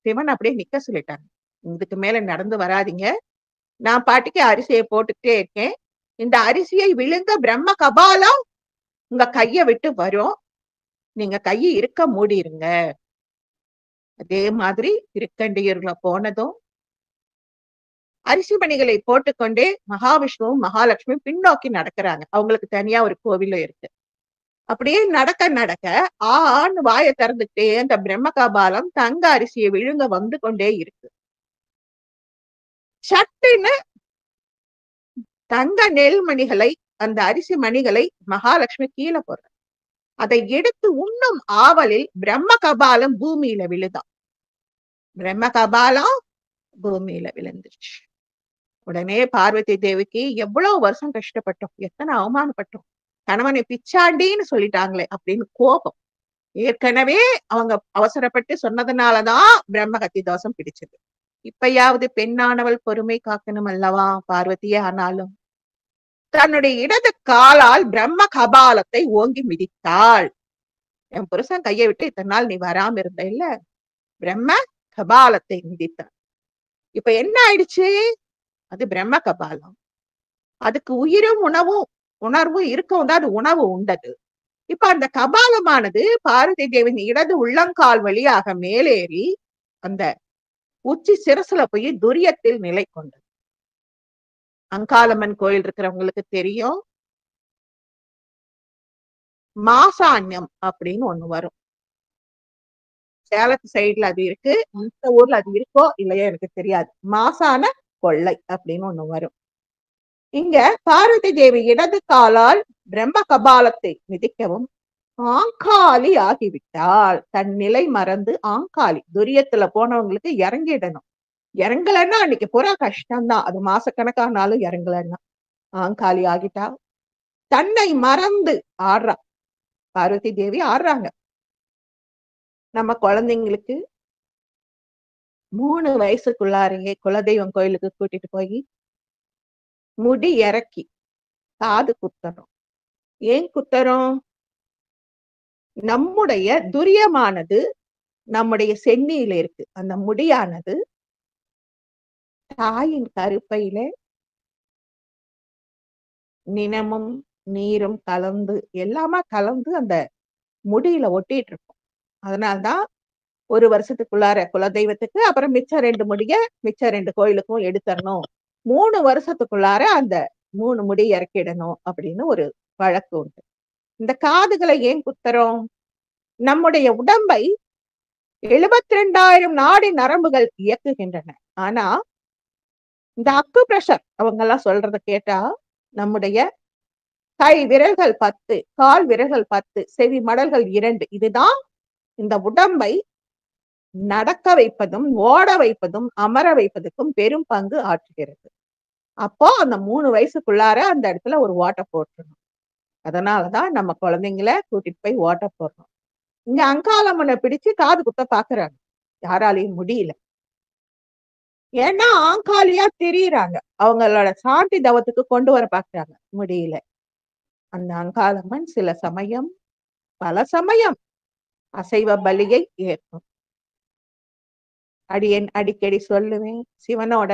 சிவன் அப்படியே நிக்க சொல்லிட்டாங்க, இதுக்கு மேல நடந்து வராதிங்க, நான் பாட்டுக்கு அரிசியை போட்டுக்கிட்டே இருக்கேன், இந்த அரிசியை விழுங்க பிரம்ம கபாலம் உங்க கைய விட்டு வரும், நீங்க கையை இருக்க மூடிருங்க. அதே மாதிரி திருக்கண்டியூர்ல போனதும் அரிசி மணிகளை போட்டுக்கொண்டே மகாவிஷ்ணுவும் மகாலட்சுமி பின்னோக்கி நடக்கிறாங்க. அவங்களுக்கு தனியா ஒரு கோவிலும் இருக்கு. அப்படியே நடக்க நடக்க ஆண் வாயை திறந்துட்டே அந்த பிரம்ம கபாலம் தங்க அரிசியை விழுங்க வந்து கொண்டே இருக்கு. சட்டுன்னு தங்க நெல்மணிகளை, அந்த அரிசி மணிகளை மகாலட்சுமி கீழே போடுற, அதை எடுத்து உண்ணும் ஆவலில் பிரம்ம கபாலம் பூமியில விழுதான். பிரம்ம கபாலம் பூமியில விழுந்துருச்சு. உடனே பார்வதி தேவிக்கு எவ்வளவு வருஷம் கஷ்டப்பட்டோம், எத்தனை அவமானப்பட்டோம், கணவனை பிச்சாண்டின்னு சொல்லிட்டாங்களே அப்படின்னு கோபம். ஏற்கனவே அவங்க அவசரப்பட்டு சொன்னதுனாலதான் பிரம்மஹத்தி தோஷம் பிடிச்சது. இப்பயாவது பெண்ணானவள் பொறுமை காக்கணும் அல்லவா பார்வதியே. ஆனாலும் தன்னுடைய இடது காலால் பிரம்ம கபாலத்தை ஓங்கி மிதித்தாள். என் புருஷன் கையை விட்டு இத்தனை நாள் நீ வராம இருந்த இல்ல, பிரம்ம கபாலத்தை மிதித்தாள். இப்ப என்ன ஆயிடுச்சு, அது பிரம்ம கபாலம், அதுக்கு உயிரும் உணர்வும் இருக்கவும் தான் அது உணவு உண்டது. இப்ப அந்த கபாலமானது பார்வதி தேவின் இடது உள்ளங்கால் வழியாக மேலேறி அந்த உச்சி சிரசுல போய் துரியத்தில் நிலை கொண்டது. அங்காளம்மன் கோயில் இருக்கிறவங்களுக்கு தெரியும், மாசாண்யம் அப்படின்னு ஒண்ணு வரும். சேலத்து சைடுல அது இருக்கு, இந்த ஊர்ல அது இருக்கோ இல்லையோ எனக்கு தெரியாது. மாசான கொள்ளை அப்படின்னு ஒண்ணு வரும். இங்க பார்வதி தேவி இடது காலால் பிரம்ம கபாலத்தை மிதிக்கவும் ஆங்காலி ஆகிவிட்டாள். தன் நிலை மறந்து ஆங்காலி, துரியத்துல போனவங்களுக்கு இறங்கிடணும். இறங்கலன்னா அன்னைக்கு பூரா கஷ்டம்தான். அது மாசக்கணக்கானாலும் இறங்கலன்னா ஆங்காலி ஆகிட்டா. தன்னை மறந்து ஆடுறா. பார்வதி தேவி ஆடுறாங்க. நம்ம குழந்தைங்களுக்கு 3 வயசுக்குள்ளாரையே குலதெய்வம் கோயிலுக்கு கூட்டிட்டு போய் முடி இறக்கி காது குத்தணும். ஏன் குத்தறோம்? நம்முடைய துரியமானது நம்முடைய சென்னியில இருக்கு. அந்த முடியானது தாயின் கருப்பையில நிணமும் நீரும் கலந்து எல்லாமா கலந்து அந்த முடியில ஒட்டிட்டு இருக்கும். அதனால்தான் 1 வருஷத்துக்குள்ளார குலதெய்வத்துக்கு, அப்புறம் மிச்சம் 2 முடிய மிச்சம் 2 கோயிலுக்கும் எடுத்தரணும். 3 வருஷத்துக்குள்ளார அந்த 3 முடி இறக்கிடணும் அப்படின்னு ஒரு வழக்கு உண்டு. இந்த காதுகளை ஏன் குத்துறோம்? நம்முடைய உடம்பை 72,000 நாடி நரம்புகள் இயக்குகின்றன. ஆனா இந்த அக்கு பிரஷர் அவங்க எல்லாம் சொல்றத கேட்டா நம்முடைய கை விரல்கள் 10, கால் விரல்கள் 10, செவி மடல்கள் 2, இதுதான் இந்த உடம்பை நடக்க வைப்பதும், ஓட வைப்பதும், அமர வைப்பதற்கும் பெரும் பங்கு ஆற்றுகிறது. அப்போ அந்த 3 வயசுக்குள்ளார அந்த இடத்துல ஒரு ஓட்ட போட்டுறணும். அதனாலதான் நம்ம குழந்தைங்களை கூட்டிட்டு போய் ஓட்ட போடுறோம். இங்க அங்காளம்மனை பிடிச்சு காது குத்த பாக்குறாங்க. யாராலையும் முடியல. ஏன்னா ஆங்காலியா தெரியுறாங்க. அவங்களோட சாந்தி தவத்துக்கு கொண்டு வர பாக்குறாங்க. முடியல. அந்த அங்காளம்மன் சில சமயம், பல சமயம் அசைவ பலியை ஏற்கும். அடியேன் அடிக்கடி சொல்லுவேன், சிவனோட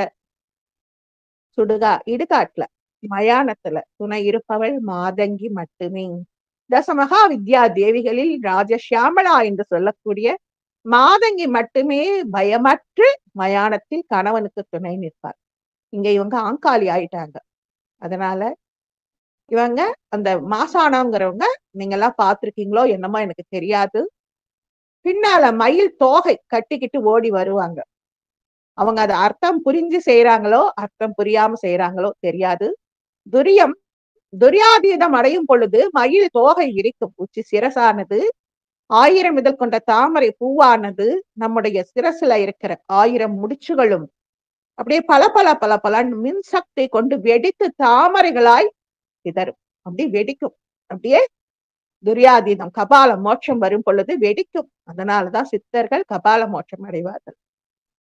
இடுகாட்டுல மயானத்துல துணை இருப்பவள் மாதங்கி மட்டுமே. தசமகா வித்யா தேவிகளில் ராஜசியாமளா என்று சொல்லக்கூடிய மாதங்கி மட்டுமே பயமற்று மயானத்தில் கணவனுக்கு துணை நிற்பார். இங்க இவங்க ஆங்காளி ஆயிட்டாங்க. அதனால இவங்க அந்த மாசானங்கிறவங்க நீங்க எல்லாம் பார்த்திருக்கீங்களோ என்னமோ எனக்கு தெரியாது. பின்னால மயில் தோகை கட்டிக்கிட்டு ஓடி வருவாங்க. அவங்க அதை அர்த்தம் புரிஞ்சு செய்யறாங்களோ அர்த்தம் புரியாம செய்யறாங்களோ தெரியாது. துரியாதீதம் அடையும் பொழுது மயில் தோகை இருக்கும். உச்சி சிரசானது 1000 இதழ் கொண்ட தாமரை பூவானது நம்முடைய சிரசுல இருக்கிற 1000 முடிச்சுகளும் அப்படியே பல பல பல பல மின்சக்தி கொண்டு வெடித்து தாமரைகளாய் சிதறும். அப்படி வெடிக்கும். அப்படியே துரியாதீதம் கபால மோட்சம் வரும் பொழுது வெடிக்கும். அதனாலதான் சித்தர்கள் கபால மோட்சம் அடைவார்கள்.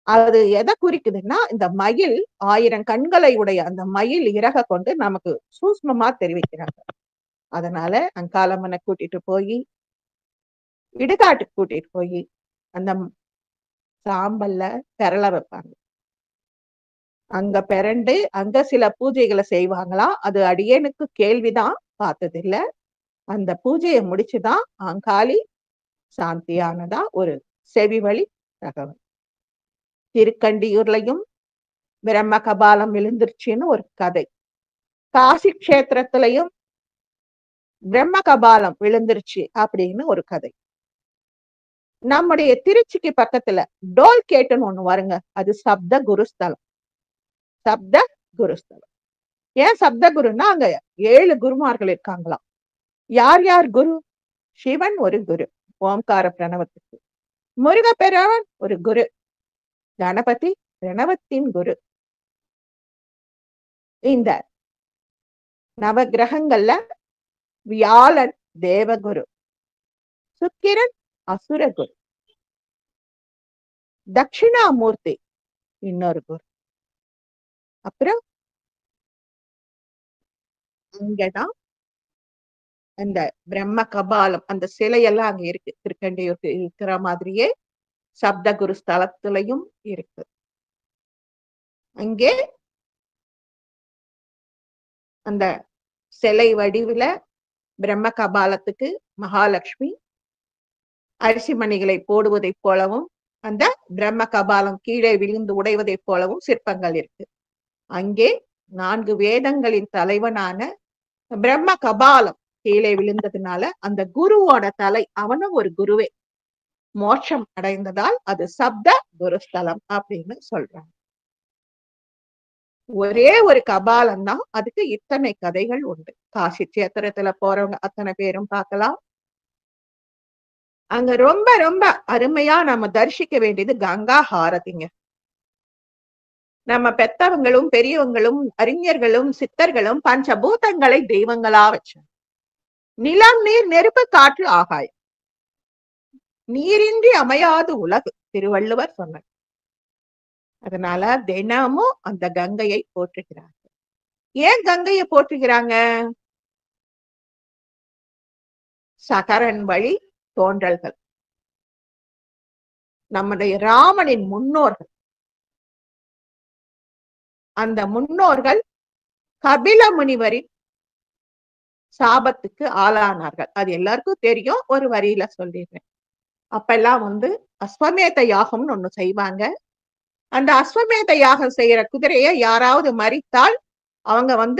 அது எதை குறிக்குதுன்னா இந்த மயில் 1000 கண்களை உடைய அந்த மயில் இறக கொண்டு நமக்கு சூஷ்மமா தெரிவிக்கிறாங்க. அதனால அங்காளம்மனை கூட்டிட்டு போய் இடுகாட்டுக்கு கூட்டிட்டு போய் அந்த சாம்பல்ல பெரள வைப்பாங்க. அங்க பெரண்டு அங்க சில பூஜைகளை செய்வாங்களாம். அது அடியேனுக்கு கேள்விதான், பார்த்ததில்ல. அந்த பூஜையை முடிச்சுதான் அங்காளி சாந்தியானதா ஒரு செவி வழி தகவல். திருக்கண்டியூர்லயும் பிரம்ம கபாலம் விழுந்துருச்சுன்னு ஒரு கதை. காசி கஷேத்திரத்திலையும் பிரம்ம கபாலம் விழுந்துருச்சு அப்படின்னு ஒரு கதை. நம்முடைய திருச்சிக்கு பக்கத்துல டோல்கேட்டுன்னு ஒண்ணு வருங்க. அது சப்த குருஸ்தலம். சப்த குருஸ்தலம். ஏன் சப்த குருன்னா அங்க 7 குருமார்கள் இருக்காங்களாம். யார் யார் குரு? சிவன் ஒரு குரு, ஓம்கார பிரணவத்துக்கு. முருகப்பெருமான் ஒரு குரு. கணபதி பிரணவத்தின் குரு. இந்த நவ கிரகங்கள்ல வியாழன் தேவகுரு, சுக்கிரன் அசுரகுரு, தட்சிணாமூர்த்தி இன்னொரு குரு. அப்புறம் இங்கதான் அந்த பிரம்ம கபாலம் அந்த சிலையெல்லாம் அங்க இருக்கு. திருக்கண்டியூருக்கு இருக்கிற மாதிரியே சப்தகுரு ஸ்தலத்திலையும் இருக்கு. அங்கே அந்த சிலை வடிவுல பிரம்ம கபாலத்துக்கு மகாலட்சுமி அரிசி மணிகளை போடுவதைப் போலவும் அந்த பிரம்ம கபாலம் கீழே விழுந்து உடைவதைப் போலவும் சிற்பங்கள் இருக்கு. அங்கே 4 வேதங்களின் தலைவனான பிரம்ம கபாலம் கீழே விழுந்ததுனால அந்த குருவோட தலை, அவனும் ஒரு குருவே, மோட்சம் அடைந்ததால் அது சப்த குருஸ்தலம் அப்படின்னு சொல்றாங்க. ஒரே ஒரு கபாலம் தான், அதுக்கு இத்தனை கதைகள் உண்டு. காசி கஷேத்திரத்துல போறவங்க அத்தனை பேரும் பார்க்கலாம். அங்க ரொம்ப ரொம்ப அருமையா நம்ம தரிசிக்க வேண்டியது கங்கா ஹாரதிங்க. நம்ம பெத்தவங்களும் பெரியவங்களும் அறிஞர்களும் சித்தர்களும் பஞ்சபூதங்களை தெய்வங்களா வச்சாங்க. நிலம் நீர் நெருப்பு காற்று ஆகாயம், நீரின்றி அமையாது உலகு, திருவள்ளுவர் சொன்னார். அதனால தினமும் அந்த கங்கையை போற்றுகிறாங்க. ஏன் கங்கையை போற்றுகிறாங்க? சகரன் வழி தோன்றல்கள், நம்முடைய ராமனின் முன்னோர்கள். அந்த முன்னோர்கள் கபில முனிவரின் சாபத்துக்கு ஆளானார்கள். அது எல்லாருக்கும் தெரியும், ஒரு வரியில சொல்லிடுறேன். அப்பெல்லாம் அஸ்வமேத யாகம்னு ஒண்ணு செய்வாங்க. அந்த அஸ்வமேத யாகம் செய்யற குதிரைய யாராவது மறித்தால் அவங்க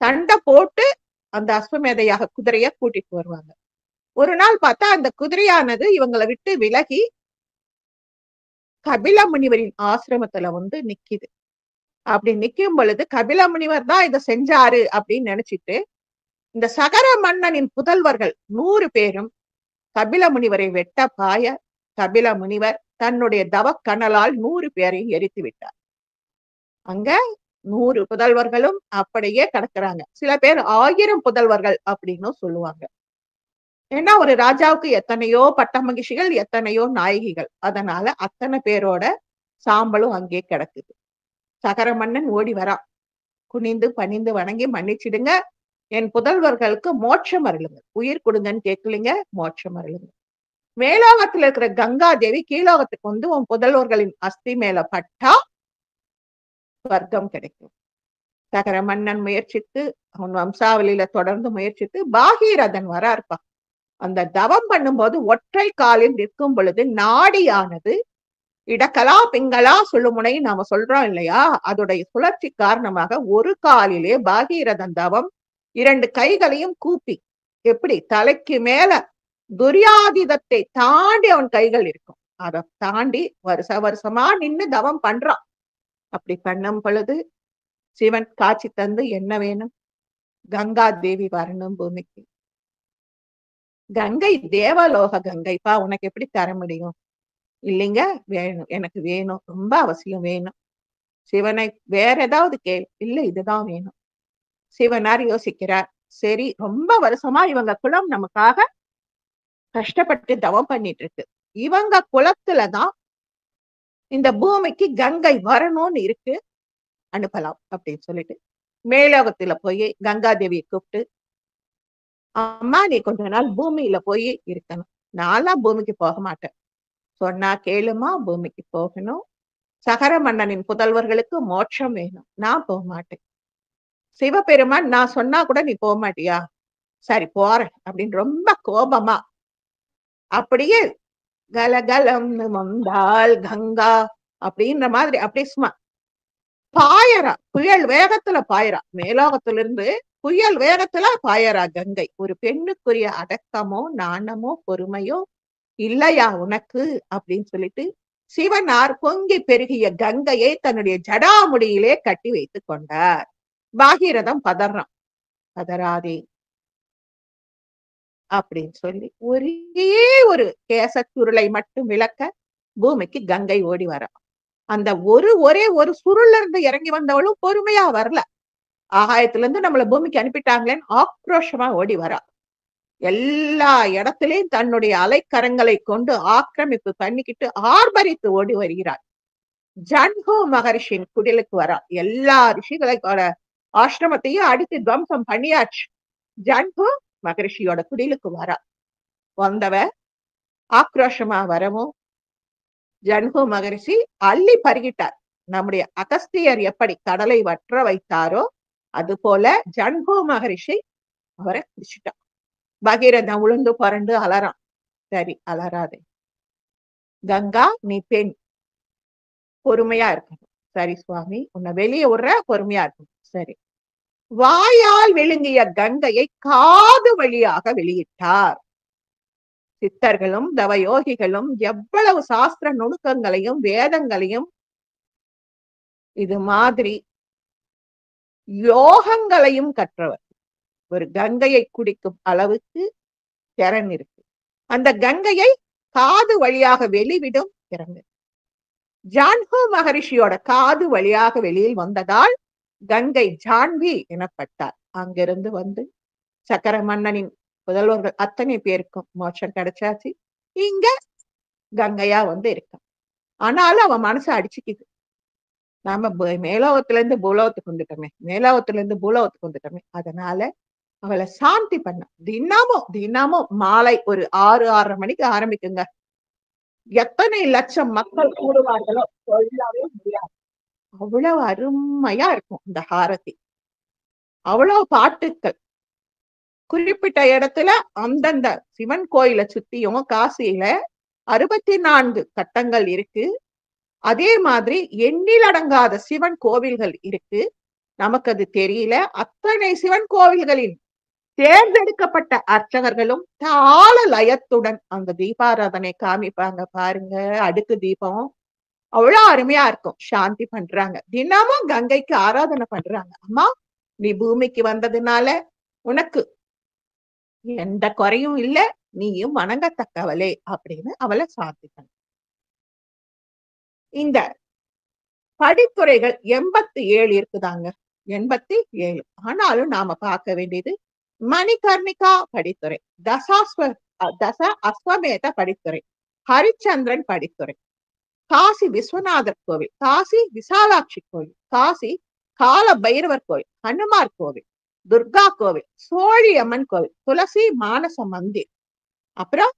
சண்டை போட்டு அந்த அஸ்வமேத யாக குதிரைய கூட்டிட்டு வருவாங்க. ஒரு நாள் பார்த்தா அந்த குதிரையானது இவங்களை விட்டு விலகி கபில முனிவரின் ஆசிரமத்துல நிக்குது. அப்படி நிக்கும் பொழுது கபில முனிவர் தான் இதை செஞ்சாரு அப்படின்னு நினைச்சிட்டு இந்த சகர மன்னனின் புதல்வர்கள் 100 பேரும் கபில முனிவரை வெட்ட பாய கபில முனிவர் தன்னுடைய தவக்கனலால் 100 பேரையும் எரித்து விட்டார். அங்க 100 புதல்வர்களும் அப்படியே கிடக்குறாங்க. சில பேர் 1000 புதல்வர்கள் அப்படின்னு சொல்லுவாங்க. ஏன்னா ஒரு ராஜாவுக்கு எத்தனையோ பட்ட மகிழ்ச்சிகள், எத்தனையோ நாயகிகள். அதனால அத்தனை பேரோட சாம்பலும் அங்கே கிடக்குது. சகர மன்னன் ஓடி வரா, குனிந்து பணிந்து வணங்கி மன்னிச்சிடுங்க, என் புதல்வர்களுக்கு மோட்சம் அருளுங்க, உயிர் கொடுங்கன்னு கேட்கலீங்க, மோட்சம் அருளுங்க. மேலோகத்துல இருக்கிற கங்கா தேவி கீழோகத்துக்கு உன் புதல்வர்களின் அஸ்தி மேல பட்டா வர்க்கம் கிடைக்கும். சகர மன்னன் முயற்சித்து அவன் வம்சாவளியில தொடர்ந்து முயற்சித்து பாகீரதன் வர இருப்பான். அந்த தவம் பண்ணும்போது ஒற்றை காலில் நிற்கும் பொழுது நாடியானது இடக்கலா பிங்களா சொல்லுமுனை நாம சொல்றோம் இல்லையா, அதோடைய சுழற்சி காரணமாக ஒரு காலிலே பாகீரதன் தவம் 2 கைகளையும் கூப்பி, எப்படி தலைக்கு மேல துரியாதிதத்தை தாண்டி அவன் கைகள் இருக்கும், அதை தாண்டி வருஷமா நின்னு தவம் பண்றான். அப்படி பண்ணும் பொழுது சிவன் காட்சி தந்து என்ன வேணும்? கங்கா தேவி வரணும் பூமிக்கு. கங்கை தேவலோக கங்கைப்பா, உனக்கு எப்படி தர முடியும்? இல்லைங்க, வேணும், எனக்கு வேணும், ரொம்ப அவசியம் வேணும். சிவனை வேற ஏதாவது கேள், இல்ல இதுதான் வேணும். சிவனார் யோசிக்கிறார், சரி ரொம்ப வருஷமா இவங்க குலம் நமக்காக கஷ்டப்பட்டு தவம் பண்ணிட்டு இருக்கு, இவங்க குலத்துலதான் இந்த பூமிக்கு கங்கை வரணும்னு இருக்கு, அனுப்பலாம் அப்படின்னு சொல்லிட்டு மேலோகத்துல போய் கங்கா தேவியை கூப்பிட்டு, அம்மா நீ கொஞ்ச நாள் பூமியில போய் இருக்கணும், நான்லாம் பூமிக்கு போக மாட்டேன், சொன்னா கேளுமா, பூமிக்கு போகணும், சகர மன்னனின் புதல்வர்களுக்கு மோட்சம் வேணும், நான் போக மாட்டேன். சிவபெருமான், நான் சொன்னா கூட நீ போக மாட்டியா, சரி போறேன் அப்படின்னு ரொம்ப கோபமா அப்படியே கலகலம் வந்தாள் கங்கா அப்படின்ற மாதிரி அப்படியே சும்மா பாயறா, புயல் வேகத்துல பாயறா, மேலோகத்துல இருந்து புயல் வேகத்துல பாயறா கங்கை. ஒரு பெண்ணுக்குரிய அடக்கமோ நாணமோ பொறுமையோ இல்லையா உனக்கு அப்படின்னு சொல்லிட்டு சிவனார் பொங்கி பெருகிய கங்கையை தன்னுடைய ஜடாமுடியிலே கட்டி வைத்துக் கொண்டார். பாகீரதம் பதறான், பதறாதே அப்படின்னு சொல்லி ஒரே ஒரு கேசச்சுருளை மட்டும் விளக்க பூமிக்கு கங்கை ஓடி வர. அந்த ஒரே ஒரு சுருள்ல இருந்து இறங்கி வந்தவளும் பொறுமையா வரல, ஆகாயத்துல இருந்து நம்மள பூமிக்கு அனுப்பிட்டாங்களேன்னு ஆக்ரோஷமா ஓடி வரா. எல்லா இடத்திலையும் தன்னுடைய அலைக்கரங்களை கொண்டு ஆக்கிரமிப்பு பண்ணிக்கிட்டு ஆர்ப்பரித்து ஓடி வருகிறார். ஜன்ஹோ மகரிஷின் குடிலுக்கு வரா. எல்லா ரிஷிகளோட ஆசிரமத்தையும் அடித்து துவம்சம் பண்ணியாச்சு. ஜன்ஹோ மகரிஷியோட குடிலுக்கு வரா. வந்தவ ஆக்ரோஷமா வரவும் ஜன்ஹோ மகரிஷி அள்ளி பருகிட்டார். நம்முடைய அகஸ்தியர் எப்படி கடலை வற்ற வைத்தாரோ அது போல ஜன்ஹோ மகரிஷி அவரை குடிச்சிட்டார். பகீரதன் உளுந்து புரண்டு அலறான். சரி அலறாதே கங்கா, நீ பெண், பொறுமையா இருக்கணும். சரி சுவாமி, உன்னை வெளியே விடுற, பொறுமையா இருக்கணும். சரி. வாயால் விழுங்கிய கங்கையை காது வழியாக வெளியிட்டார். சித்தர்களும் தவயோகிகளும் எவ்வளவு சாஸ்திர நுணுக்கங்களையும் வேதங்களையும் இது மாதிரி யோகங்களையும் கற்றவர். ஒரு கங்கையை குடிக்கும் அளவுக்கு திறன் இருக்கு. அந்த கங்கையை காது வழியாக வெளிவிடும் திறன். ஜான்ஹு மகரிஷியோட காது வழியாக வெளியில் வந்ததால் கங்கை ஜான்வி எனப்பட்டார். அங்கிருந்து வந்து சக்கர மன்னனின் புதல்வர்கள் அத்தனை பேருக்கும் மோட்சம் கிடைச்சாச்சு. இங்க கங்கையா வந்து இருக்கான். ஆனாலும் அவன் மனசு அடிச்சுக்குது. நாம மேலோகத்துல இருந்து பூலோகத்துக்கு வந்துட்டோமே, மேலோகத்துல இருந்து பூலோகத்துக்கு வந்துட்டோமே. அதனால அவளை சாந்தி பண்ண தினமும் மாலை ஒரு 6:30 மணிக்கு ஆரம்பிக்குங்க. எத்தனை லட்சம் மக்கள் கூடுவார்களோ சொல்லவே முடியாது. அவ்வளவு அருமையா இருக்கும் இந்த ஹாரதி. அவ்வளவு பாட்டுக்கள். குறிப்பிட்ட இடத்துல அந்தந்த சிவன் கோயிலை சுத்தியும் காசியில 64 கட்டங்கள் இருக்கு. அதே மாதிரி எண்ணிலடங்காத சிவன் கோவில்கள் இருக்கு. நமக்கு அது தெரியல. அத்தனை சிவன் கோவில்களில் தேர்ந்தெடுக்கப்பட்ட அர்ச்சகர்களும் தாள லயத்துடன் அந்த தீபாராதனை காமிப்பாங்க பாருங்க. அடுக்கு தீபம் அவ்வளவு அருமையா இருக்கும். சாந்தி பண்றாங்க. தினமும் கங்கைக்கு ஆராதனை பண்றாங்க. அம்மா, நீ பூமிக்கு வந்ததுனால உனக்கு எந்த குறையும் இல்ல, நீயும் வணங்கத்தக்கவளே அப்படின்னு அவளை சாந்தி பண்ண. இந்த படித்துறைகள் 87 இருக்குதாங்க. 87. ஆனாலும் நாம பார்க்க வேண்டியது மணிகர்ணிகா படித்துறை, தச அஸ்வமேத படித்துறை, ஹரிச்சந்திரன் படித்துறை, காசி விஸ்வநாதர் கோவில், காசி விசாலாட்சி கோவில், காசி கால பைரவர் கோவில், ஹனுமார் கோவில், துர்கா கோவில், சோழியம்மன் கோவில், துளசி மானச மந்திர். அப்புறம்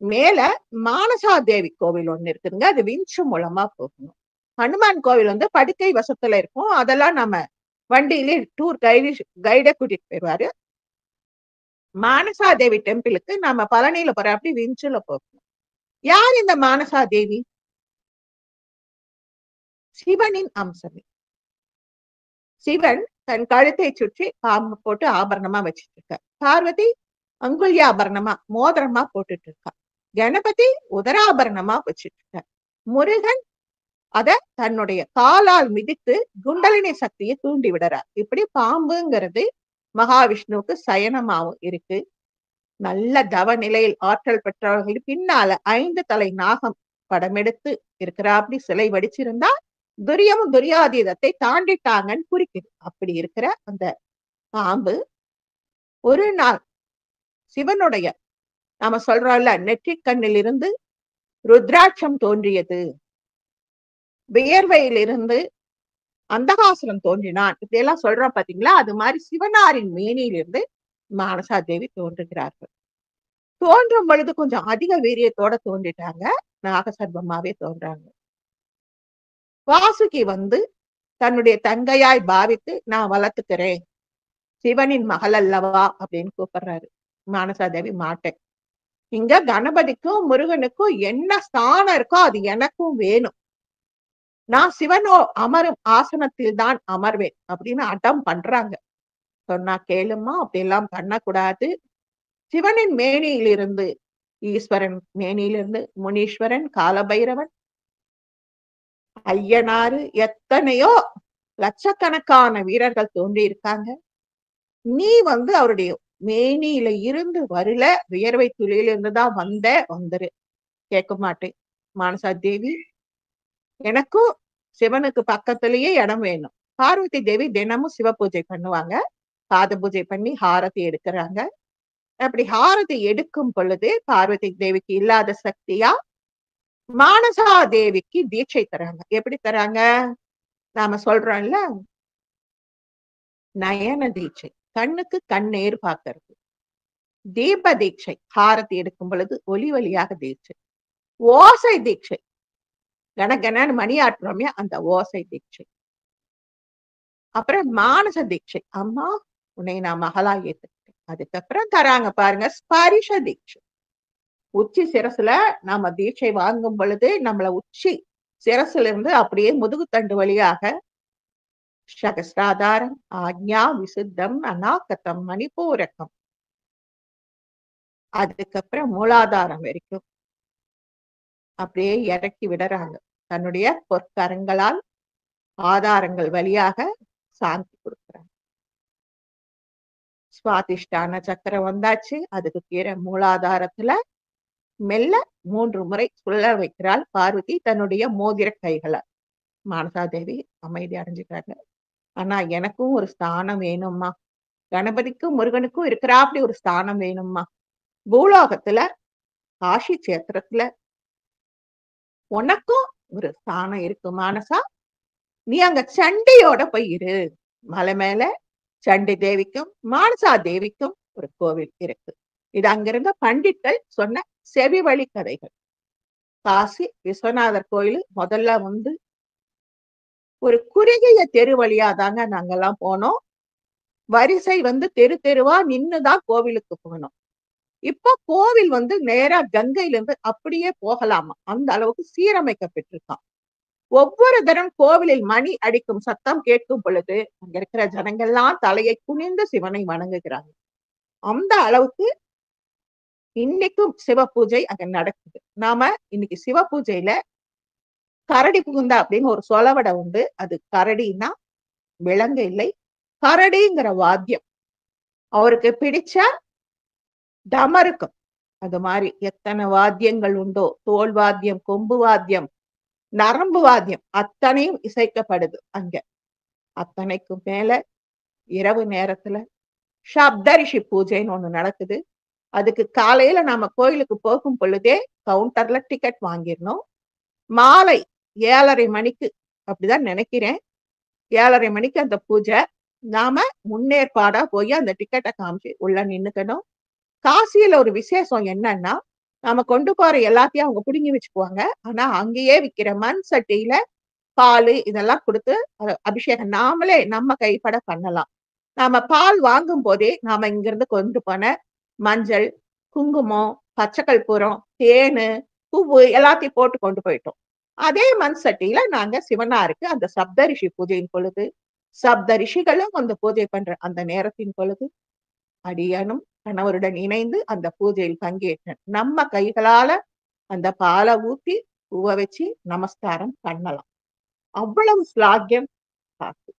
மேல மானசா தேவி கோவில் ஒண்ணு இருக்குதுங்க. அது விஞ்சு மூலமா போகணும். ஹனுமான் கோவில் வந்து படுக்கை வசத்துல இருக்கும். அதெல்லாம் நம்ம வண்டியிலே டூர் கைட கூட்டிட்டு போயிடுவாரு. மானசா தேவி டெம்பிளுக்கு நம்ம பழனியில போற அப்படி விஞ்சுல போகணும். யார் இந்த மானசா தேவி? சிவனின் அம்சமே. சிவன் தன் கழுத்தை சுற்றி பாம்பு போட்டு ஆபரணமா வச்சிட்டு இருக்க. பார்வதி அங்குல்யாபரணமா மோதிரமா போட்டுட்டு இருக்கா. கணபதி உதராபரணமா வச்சிட்டு இருக்க. முருகன் அத தன்னுடைய காலால் மிதித்து குண்டலினி சக்தியை தூண்டி விடுறார். இப்படி பாம்புங்கிறது மகாவிஷ்ணுவுக்கு சயனமாவும் இருக்கு. நல்ல தவ நிலையில் ஆற்றல் பெற்றவர்கள் பின்னால 5 தலை நாகம் படமெடுத்து இருக்கிறாப்படி சிலை வடிச்சிருந்தா துரியமும் துரியாதீதத்தை தாண்டிட்டாங்கன்னு குறிக்குது. அப்படி இருக்கிற அந்த பாம்பு ஒரு நாள் சிவனுடைய நாம சொல்றோம்ல நெற்றிக்கண்ணில் இருந்து ருத்ராட்சம் தோன்றியது, வியர்வையிலிருந்து அந்தகாசுரம் தோன்றினான், இப்படி எல்லாம் சொல்றோம் பாத்தீங்களா? அது மாதிரி சிவனாரின் மேனியிலிருந்து மானசா தேவி தோன்றுகிறார்கள். தோன்றும் பொழுது கொஞ்சம் அதிக வீரியத்தோட தோன்றிட்டாங்க. நாகசர்பமாவே தோன்றாங்க. வாசுகி வந்து தன்னுடைய தங்கையாய் பாவித்து நான் வளர்த்துக்கிறேன், சிவனின் மகள் அல்லவா அப்படின்னு கூப்பிடுறாரு. மானசா தேவி மாட்டேன், இங்க கணபதிக்கும் முருகனுக்கும் என்ன ஸ்தானம் இருக்கோ அது எனக்கும் வேணும், நான் சிவனோ அமரும் ஆசனத்தில் தான் அமர்வேன் அப்படின்னு அடம் பண்றாங்க. சொன்னா கேளுமா, அப்படி எல்லாம் பண்ணக்கூடாது. சிவனின் மேனியிலிருந்து ஈஸ்வரன் மேனியிலிருந்து முனீஸ்வரன், காலபைரவன், ஐயனாறு எத்தனையோ லட்சக்கணக்கான வீரர்கள் தோன்றி இருக்காங்க. நீ வந்து அவருடைய மேனியில இருந்து வரல, வியர்வை துளியில இருந்துதான் வந்துரு. கேட்க மாட்டேன் மானசா தேவி, எனக்கும் சிவனுக்கு பக்கத்திலேயே இடம் வேணும். பார்வதி தேவி தினமும் சிவ பூஜை பண்ணுவாங்க. பாத பூஜை பண்ணி ஹாரதி எடுக்கிறாங்க. அப்படி ஹாரதி எடுக்கும் பொழுது பார்வதி தேவிக்கு இல்லாத சக்தியா மானசா தேவிக்கு தீட்சை தராங்க. எப்படி தராங்க? நாம சொல்றோம்ல, நயன தீட்சை, கண்ணுக்கு கண்ணேர் பார்க்கறது. தீப தீட்சை, ஹாரதி எடுக்கும் பொழுது ஒலி வழியாக தீட்சை. ஓசை தீட்சை, கனகனன்னு மணியாற்றுறோமே அந்த ஓசை தீட்சை. அப்புறம் மானச தீட்சை, அம்மா உன்னை நான் மகளா ஏத்துக்கிட்டேன். அதுக்கப்புறம் தராங்க பாருங்க ஸ்பரிஷ தீட்சை. உச்சி சிரசுல நாம தீட்சை வாங்கும் பொழுது நம்மள உச்சி சிரசுல இருந்து அப்படியே முதுகுத்தண்டு வழியாக சகஸ்ராதாரம், ஆக்ஞா, விசுத்தம், அநாகதம், மணிபூரகம், அதுக்கப்புறம் மூலாதாரம் வரைக்கும் அப்படியே இறக்கி விடுறாங்க. தன்னுடைய பொற்கரங்களால் ஆதாரங்கள் வழியாக சாந்தி கொடுக்குறாங்க. சுவாதிஷ்டான சக்கரம் வந்தாச்சு. அதுக்கு கீழே மூலாதாரத்துல மெல்ல 3 முறை சுழல வைக்கிறாள் பார்வதி தன்னுடைய மோதிர கைகளை. மானசாதேவி அமைதி அடைஞ்சுட்டாங்க. ஆனா எனக்கும் ஒரு ஸ்தானம் வேணும்மா. கணபதிக்கும் முருகனுக்கும் இருக்கிறாப்படி ஒரு ஸ்தானம் வேணும்மா. பூலோகத்துல காஷி கஷேத்திரத்துல உனக்கும் ஒரு ஸ்தானம் இருக்கு மானசா. நீ அங்க சண்டியோட போய் இரு. மலை மேல சண்டி தேவிக்கும் மானசா தேவிக்கும் ஒரு கோவில் இருக்கு. இது அங்கிருந்த பண்டிட்கள் சொன்ன செவி வழி கதைகள். காசி விஸ்வநாதர் கோயில் முதல்ல வந்து ஒரு குறுகிய தெரு வழியா தாங்க நாங்கெல்லாம் போனோம். வரிசை வந்து தெரு தெருவா நின்னுதான் கோவிலுக்கு போகணும். இப்ப கோவில் வந்து நேரா கங்கையில இருந்து அப்படியே போகலாமா, அந்த அளவுக்கு சீரமைக்கப்பட்டிருக்கான். ஒவ்வொரு தரம் கோவிலில் மணி அடிக்கும் சத்தம் கேட்கும் பொழுது அங்க இருக்கிற ஜனங்கள்லாம் தலையை குனிந்து சிவனை வணங்குகிறாங்க. அந்த அளவுக்கு இன்னைக்கும் சிவ பூஜை அங்க நடக்குது. நாம இன்னைக்கு சிவ பூஜையில கரடி புகுந்தா அப்படின்னு ஒரு சொலவடை உண்டு. அது கரடின்னா விலங்கு இல்லை, கரடிங்கிற வாத்தியம். அவருக்கு பிடிச்ச டமருக்கும் அது மாதிரி எத்தனை வாத்தியங்கள் உண்டோ, தோல் வாத்தியம், கொம்பு வாத்தியம், நரம்பு வாத்தியம் அத்தனையும் இசைக்கப்படுது அங்க. அத்தனைக்கும் மேல இரவு நேரத்துல சப்தரிஷி பூஜைன்னு ஒண்ணு நடக்குது. அதுக்கு காலையில நாம கோயிலுக்கு போகும் பொழுதே கவுண்டர்ல டிக்கெட் வாங்கிடணும். மாலை 7:30 மணிக்கு அப்படிதான் நினைக்கிறேன். 7:30 மணிக்கு அந்த பூஜை. நாம முன்னேற்பாடா போய் அந்த டிக்கெட்டை காமிச்சு உள்ள நின்னுக்கணும். காசியில ஒரு விசேஷம் என்னன்னா, நாம கொண்டு போற எல்லாத்தையும் அவங்க புடுங்கி வச்சுக்குவாங்க. ஆனா அங்கேயே விக்கிற மண் சட்டியில பால் இதெல்லாம் கொடுத்து அபிஷேகம் நாமளே நம்ம கைப்பட பண்ணலாம். நாம பால் வாங்கும் போதே நாம இங்கிருந்து கொண்டு போன மஞ்சள், குங்குமம், பச்சை கற்பூரம், தேனு, பூவு எல்லாத்தையும் போட்டு கொண்டு போயிட்டோம். அதே மண் சட்டியில நாங்க சிவனாருக்கு அந்த சப்தரிஷி பூஜையின் பொழுது, சப்த ரிஷிகளும் அந்த பூஜை பண்ற அந்த நேரத்தின் பொழுது அடியனும் கணவருடன் இணைந்து அந்த பூஜையில் பங்கேற்றேன். நம்ம கைகளால அந்த பாலை ஊத்தி பூவ வச்சு நமஸ்காரம் பண்ணலாம். அவ்வளவு ஸ்லாக்கியம் காசு.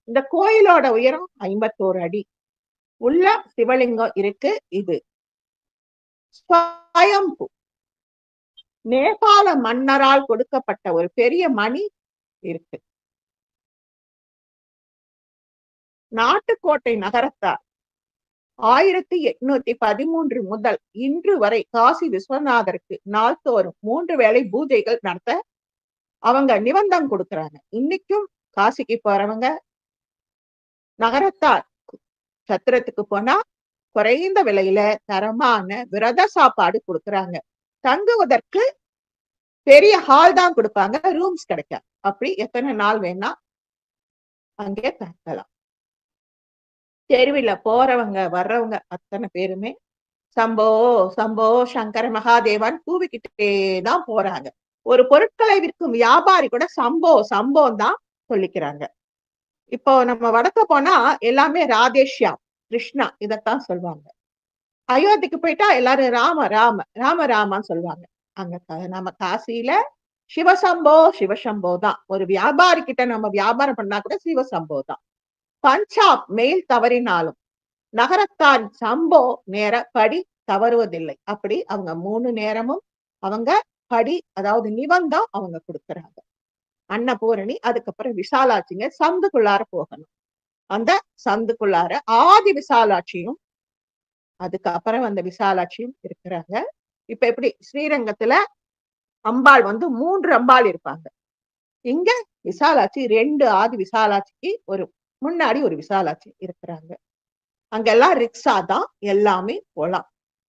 இந்த கோயிலோட உயரம் 51 அடி. உள்ள சிவலிங்கம் இருக்கு. இது ஸ்வயம்பு நேபாள மன்னரால் கொடுக்கப்பட்ட ஒரு பெரிய மணி இருக்கு. நாட்டுக்கோட்டை நகரத்தார் 1813 முதல் இன்று வரை காசி விஸ்வநாதருக்கு நாள்தோறும் 3 வேளை பூஜைகள் நடத்த அவங்க நிபந்தம் கொடுக்கறாங்க. இன்னைக்கும் காசிக்கு போறவங்க நகரத்தார் சத்திரத்துக்கு போனா குறைந்த விலையில தரமான விரத சாப்பாடு கொடுக்கறாங்க. தங்குவதற்கு பெரிய ஹால் தான் கொடுப்பாங்க, ரூம்ஸ் கிடைக்காது. அப்படி எத்தனை நாள் வேணா அங்கே தங்கலாம். தெருவில போறவங்க வர்றவங்க அத்தனை பேருமே சம்போ சம்போ சங்கர மகாதேவான் கூவிக்கிட்டே தான் போறாங்க. ஒரு பொருட்களை விற்கும் வியாபாரி கூட சம்போ சம்போன்னு தான் சொல்லிக்கிறாங்க. இப்போ நம்ம வடக்க போனா எல்லாமே ராதேஷ்யாம், கிருஷ்ணா இதத்தான் சொல்லுவாங்க. அயோத்திக்கு போயிட்டா எல்லாரும் ராம ராம ராம ராமான்னு சொல்லுவாங்க. அங்க நம்ம காசியில சிவசம்போ சிவசம்போ தான். ஒரு வியாபாரி கிட்ட நம்ம வியாபாரம் பண்ணா கூட சிவசம்போ தான். பஞ்சாப் மெயில் தவறினாலும் நகரத்தான் சம்போ நேர படி தவறுவதில்லை. அப்படி அவங்க 3 நேரமும் அவங்க படி அதாவது நிபந்தம் அவங்க கொடுக்கறாங்க. அன்னபூரணி அதுக்கப்புறம் விசாலாட்சிங்க சந்துக்குள்ளார போகணும். அந்த சந்துக்குள்ளார ஆதி விசாலாட்சியும் அதுக்கப்புறம் அந்த விசாலாட்சியும் இருக்கிறாங்க. இப்ப எப்படி ஸ்ரீரங்கத்துல அம்பாள் வந்து 3 அம்பாள் இருப்பாங்க. இங்க விசாலாட்சி 2 ஆதி விசாலாட்சிக்கு ஒரு முன்னாடி ஒரு விசாலாட்சி இருக்கிறாங்க. அங்கெல்லாம் ரிக்ஷா தான், எல்லாமே போலாம்,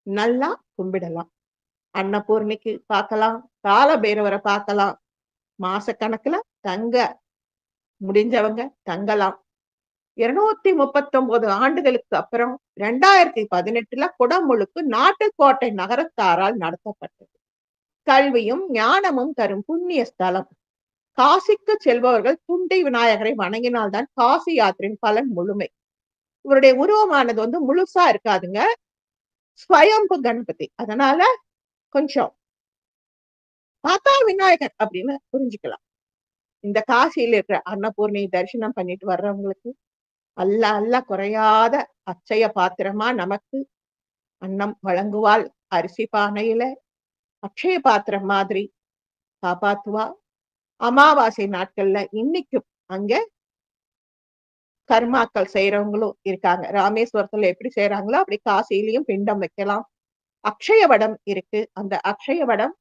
நல்லா கும்பிடலாம். அன்னபூர்ணிக்கு பார்க்கலாம், கால பைரவரை பார்க்கலாம். மாசக்கணக்குல தங்க முடிஞ்சவங்க தங்கலாம். 239 ஆண்டுகளுக்கு அப்புறம் 2018 குடமுழுக்கு நாட்டுக்கோட்டை நகரத்தாரால் நடத்தப்பட்டது. கல்வியும் ஞானமும் தரும் புண்ணிய ஸ்தலம். காசிக்கு செல்பவர்கள் துண்டி விநாயகரை வணங்கினால்தான் காசி யாத்திரையின் பலன் முழுமை. இவருடைய உருவமானது வந்து முழுசா இருக்காதுங்க, ஸ்வயம்பு கணபதி. அதனால கொஞ்சம் பார்த்தா விநாயகர் அப்படின்னு புரிஞ்சுக்கலாம். இந்த காசியில இருக்கிற அன்னபூர்ணி தரிசனம் பண்ணிட்டு வர்றவங்களுக்கு அல்ல அல்ல குறையாத அச்சய பாத்திரமா நமக்கு அன்னம் வழங்குவாள். அரிசி பானையில அக்ஷய பாத்திரம் மாதிரி காப்பாத்துவா. அமாவாசை நாட்கள்ல இன்னைக்கும் அங்க கர்மாக்கள் செய்யறவங்களும் இருக்காங்க. ராமேஸ்வரத்துல எப்படி செய்யறாங்களோ அப்படி காசியிலையும் பிண்டம் வைக்கலாம். அக்ஷய வடம் இருக்கு. அந்த அக்ஷய வடம்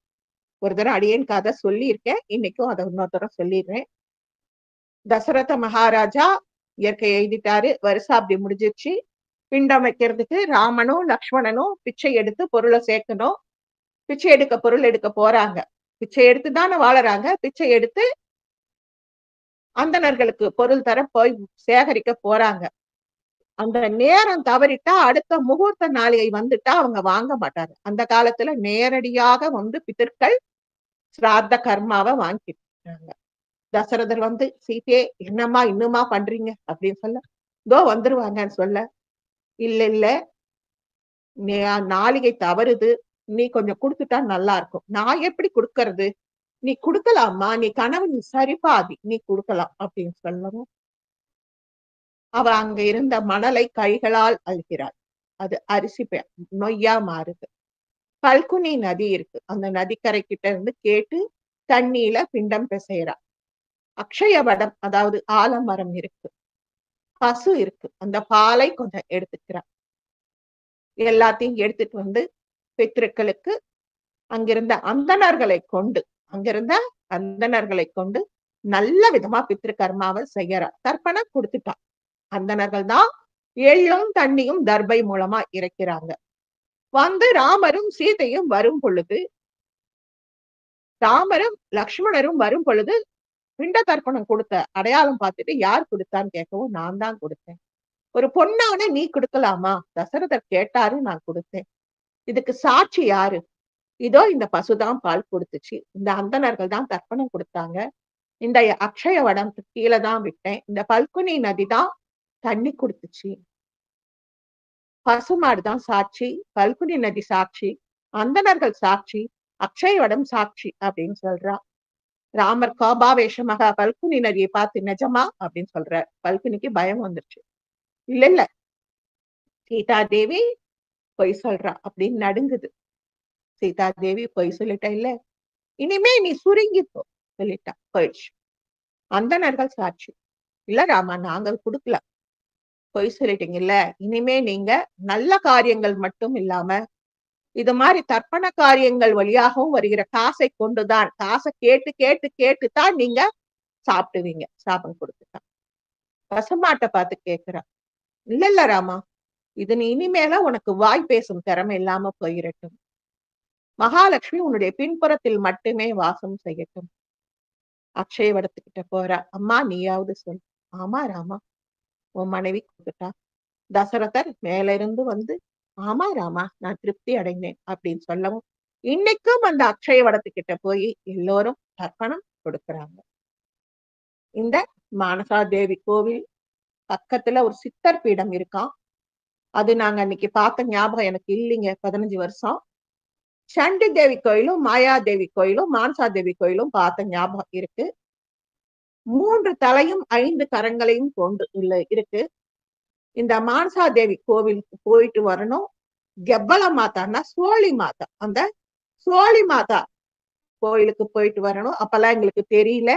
ஒரு தடவை அடியேன் கதை சொல்லியிருக்கேன். இன்னைக்கும் அதை இன்னொரு தடவை சொல்லிடுறேன். தசரத மகாராஜா இயற்கை எழுதிட்டாரு. வருஷாப்தி முடிஞ்சிருச்சு. பிண்டம் வைக்கிறதுக்கு ராமனும் லக்ஷ்மணனும் பிச்சை எடுத்து பொருளை சேர்க்கணும். பிச்சை எடுக்க பொருள் எடுக்க போறாங்க. பிச்சை எடுத்து தானே வாழறாங்க. பிச்சை எடுத்து அந்தணர்களுக்கு பொருள் தர போய் சேகரிக்க போறாங்க. அந்த நேரம் தவறிட்டா அடுத்த முகூர்த்த நாளிகை வந்துட்டா அவங்க வாங்க மாட்டாங்க. அந்த காலத்துல நேரடியாக வந்து பிதர்கள் சிராத்த கர்மாவை வாங்கிட்டாங்க. தசரதர் வந்து சீதே என்னம்மா இன்னுமா பண்றீங்க அப்படின்னு சொல்ல, இதோ வந்துருவாங்கன்னு சொல்ல, இல்ல இல்ல நாளிகை தவறுது, நீ கொஞ்சம் கொடுத்துட்டா நல்லா இருக்கும். நான் எப்படி கொடுக்கறது? நீ கொடுக்கலாமா, நீ கணவன் சரிபாதி, நீ கொடுக்கலாம் அப்படின்னு சொல்லவும் அவ அங்க இருந்த மணலை கைகளால் அழுகிறாள். அது அரிசி நொய்யா மாறுது. பல்குனி நதி இருக்கு. அந்த நதிக்கரை கிட்ட இருந்து கேட்டு தண்ணியில பிண்டம் பிசைறா. அக்ஷய வடம் அதாவது ஆலமரம் இருக்கு. பசு இருக்கு. அந்த பாலை கொஞ்சம் எடுத்துக்கிறா. எல்லாத்தையும் எடுத்துட்டு வந்து பித்ருக்களுக்கு அங்கிருந்த அந்தணர்களை கொண்டு அங்கிருந்த அந்தணர்களை கொண்டு நல்ல விதமா பித்ரு கர்மாவை செய்யறா. தர்ப்பணம் கொடுத்துட்டா. அந்தணர்கள் தான் எள்ளும் தண்ணியும் தர்பை மூலமா இறைக்கிறாங்க. வந்து ராமரும் சீதையும் வரும் பொழுது, ராமரும் லக்ஷ்மணரும் வரும் பொழுது பிண்ட தர்ப்பணம் கொடுத்த அடையாளம் பார்த்துட்டு யார் கொடுத்தான்னு கேட்கவும் நான் தான் கொடுத்தேன். ஒரு பொண்ணான நீ கொடுக்கலாமா? தசரதர் கேட்டாரு, நான் கொடுத்தேன். இதுக்கு சாட்சி யாரு? இதோ இந்த பசுதான் பால் கொடுத்துச்சு. இந்த அந்தணர்கள் தான் தர்ப்பணம் கொடுத்தாங்க. இந்த அக்ஷய வடம் கீழே தான் விட்டேன். இந்த பல்குனி நதி தான் தண்ணி கொடுத்துச்சு. பசுமாடுதான் சாட்சி, பல்குனி நதி சாட்சி, அந்தணர்கள் சாட்சி, அக்ஷய வடம் சாட்சி அப்படின்னு சொல்றா. ராமர் கோபாவேஷமாக பல்குனி நதியை பார்த்து நிஜமா அப்படின்னு சொல்ற. பல்குனிக்கு பயம் வந்துருச்சு. இல்ல இல்ல சீதா தேவி பொய் சொல்றா அப்படின்னு நடுங்குது. சீதா தேவி பொய் சொல்லிட்டா இல்ல, இனிமே நீ சுருங்கிப்போ சொல்லிட்டா, போயிடுச்சு. அந்தணர்கள் சாட்சி, இல்ல ராமா நாங்கள் கொடுக்கல, பொய் சொல்லிட்டீங்கல்ல, இனிமே நீங்க நல்ல காரியங்கள் மட்டும் இல்லாம இது மாதிரி தர்ப்பண காரியங்கள் வழியாகவும் வருகிற காசை கொண்டுதான், காசை கேட்டு கேட்டு கேட்டுதான் நீங்க சாப்பிடுவீங்க. சாபம் கொடுத்துட்டான். பசுமாட்டை பார்த்து கேட்கிறா, இல்ல இல்ல ராமா, இது நீ இனிமேல உனக்கு வாய் பேசும் திறமை இல்லாம போயிரட்டும். மகாலட்சுமி உன்னுடைய பின்புறத்தில் மட்டுமே வாசம் செய்யட்டும். அக்ஷய வடத்துக்கிட்ட போறா. அம்மா நீயாவது சொல். ஆமா ராமா, உன் மனைவி கொடுத்துட்டா. தசரதர் மேல இருந்து வந்து ஆமா ராமா நான் திருப்தி அடைந்தேன் அப்படின்னு சொல்லவும் இன்னைக்கும் அந்த அக்ஷய வடத்துக்கிட்ட போய் எல்லோரும் தர்ப்பணம் கொடுக்கறாங்க. இந்த மானசாதேவி கோவில் பக்கத்துல ஒரு சித்தர் பீடம் இருக்கான். அது நாங்க அன்னைக்கு பார்த்த ஞாபகம் எனக்கு இல்லைங்க. 15 வருஷம். சண்டி தேவி கோயிலும் மாயாதேவி கோயிலும் மானசாதேவி கோயிலும் பார்த்த ஞாபகம் இருக்கு. 3 தலையும் 5 கரங்களையும் கொண்டு இருக்கு. இந்த மானசாதேவி கோவிலுக்கு போயிட்டு வரணும். கெப்பல மாதான்னா சோழி மாதா, அந்த சோழி மாதா கோயிலுக்கு போயிட்டு வரணும். அப்பெல்லாம் எங்களுக்கு தெரியல.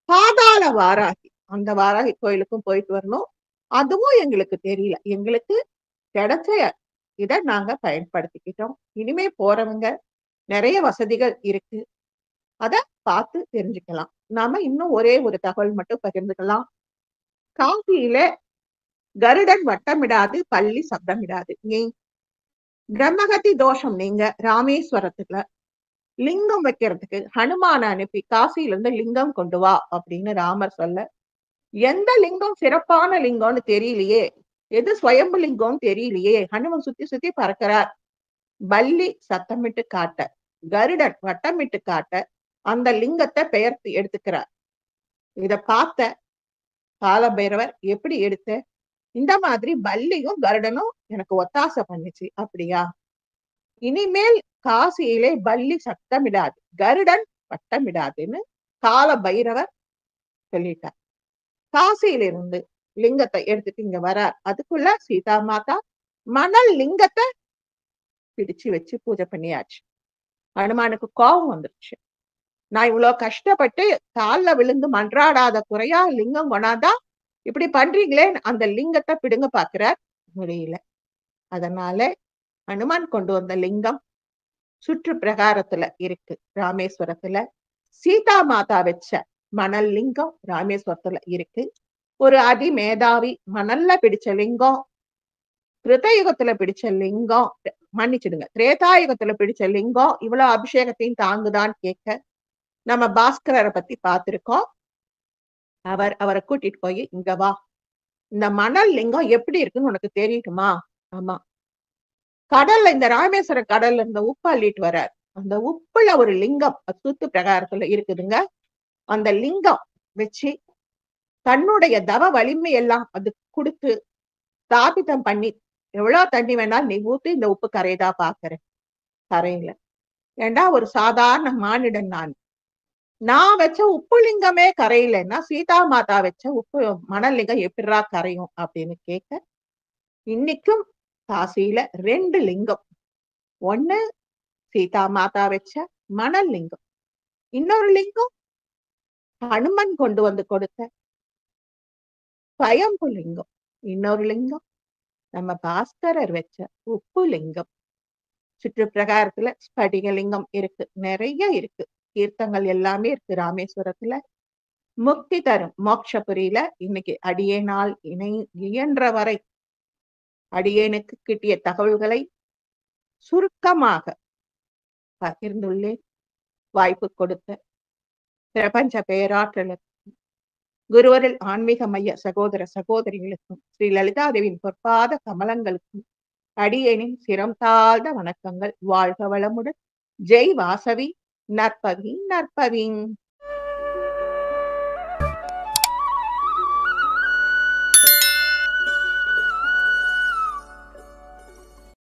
பாதாள வாராகி, அந்த வாராகி கோயிலுக்கும் போயிட்டு வரணும். அதுவும் எங்களுக்கு தெரியல. எங்களுக்கு கிடைச்ச இதை நாங்க பயன்படுத்திக்கிட்டோம். இனிமே போறவங்க நிறைய வசதிகள் இருக்கு. அத பார்த்து தெரிஞ்சுக்கலாம். நாம இன்னும் ஒரே ஒரு தகவல் மட்டும் பகிர்ந்துக்கலாம். காசியில கருடன் வட்டமிடாது, பள்ளி சப்தமிடாது. ஏன்? பிரம்மகத்தி தோஷம் நீங்க ராமேஸ்வரத்துல லிங்கம் வைக்கிறதுக்கு ஹனுமான அனுப்பி காசியில இருந்து லிங்கம் கொண்டு வா அப்படின்னு ராமர் சொல்ல, எந்த லிங்கம் சிறப்பான லிங்கம்னு தெரியலையே, எது சுயம்பு லிங்கம்னு தெரியலையே, ஹனுமன் சுத்தி சுத்தி பறக்கிறார். பல்லி சத்தமிட்டு காட்ட, கருடன் வட்டமிட்டு காட்ட அந்த லிங்கத்தை பெயர்த்து எடுத்துக்கிறார். இத பார்த்த காலபைரவர், எப்படி எடுத்த? இந்த மாதிரி பல்லியும் கருடனும் எனக்கு ஒத்தாசை பண்ணுச்சு. அப்படியா? இனிமேல் காசியிலே பல்லி சத்தமிடாது, கருடன் வட்டமிடாதுன்னு கால பைரவர் சொல்லிட்டார். காசியிலிருந்து லிங்கத்தை எடுத்துட்டு இங்க வரார். அதுக்குள்ள சீதா மாதா மணல் லிங்கத்தை பிடிச்சு வச்சு பூஜை பண்ணியாச்சு. ஹனுமானுக்கு கோபம் வந்துருச்சு. நான் இவ்வளவு கஷ்டப்பட்டு கால்ல விழுந்து மன்றாடாத குறையா லிங்கம் கொண்டாந்தா இப்படி பண்றீங்களே, அந்த லிங்கத்தை பிடுங்க பாக்குறார். முடியல. அதனால ஹனுமான் கொண்டு வந்த லிங்கம் சுற்று பிரகாரத்துல இருக்கு ராமேஸ்வரத்துல. சீதா மாதா வச்ச மணல் லிங்கம் ராமேஸ்வரத்துல இருக்கு. ஒரு அதிமேதாவி மணல்ல பிடிச்ச லிங்கம், கிருதயுகத்துல பிடிச்ச லிங்கம், மன்னிச்சிடுங்க, திரேதாயுகத்துல பிடிச்ச லிங்கம் இவ்வளவு அபிஷேகத்தையும் தாங்குதான்னு கேட்க நம்ம பாஸ்கரரை பத்தி பார்த்திருக்கோம். அவரை கூட்டிட்டு போய் இங்க வா, இந்த மணல் லிங்கம் எப்படி இருக்குன்னு உனக்கு தெரியுமா? ஆமா, கடல்ல, இந்த ராமேஸ்வர கடல்ல இந்த உப்பு அள்ளிட்டு வர்றார். அந்த உப்புல ஒரு லிங்கம் சுத்து பிரகாரத்துல இருக்குதுங்க. அந்த லிங்கம் வச்சு தன்னுடைய தவ வலிமை எல்லாம் அது கொடுத்து ஸ்தாபிதம் பண்ணி, எவ்வளவு தண்ணி வேணாலும் நீ ஊத்து, இந்த உப்பு கரையதா பாக்குறேன். கரையில. ஏண்டா ஒரு சாதாரண மானிடன் நான் வச்ச உப்பு லிங்கமே கரையிலன்னா சீதா மாதா வச்ச உப்பு மணல் லிங்கம் எப்படிரா கரையும் அப்படின்னு கேட்க, இன்னைக்கும் காசியில 2 லிங்கம். ஒண்ணு சீதா மாதா வச்ச மணல் லிங்கம், இன்னொரு லிங்கம் ஹனுமன் கொண்டு வந்து கொடுத்த பயம்பு லிங்கம், இன்னொரு லிங்கம் நம்ம பாஸ்கரர் வச்ச உப்பு லிங்கம். சுற்று பிரகாரத்துல ஸ்படிக லிங்கம் இருக்கு, நிறைய இருக்கு. தீர்த்தங்கள் எல்லாமே இருக்கு ராமேஸ்வரத்துல. முக்தி தரும் மோட்சபுரியில இன்னைக்கு அடியேனால் இயன்ற வரை அடியேனுக்கு கிட்டிய தகவல்களை சுருக்கமாக பகிர்ந்துள்ளேன். வாய்ப்பு கொடுத்த பிரபஞ்ச பேராற்றலுக்கு, குருவரில் ஆன்மீக மைய சகோதர சகோதரிகளுக்கும், ஸ்ரீ லலிதாதேவியின் பொற்பாத கமலங்களுக்கும் அடியேனின் சிரம் தாழ்ந்த வணக்கங்கள். வாழ்க வளமுடன். ஜெய் வாசவி. நற்பவி நற்பவி.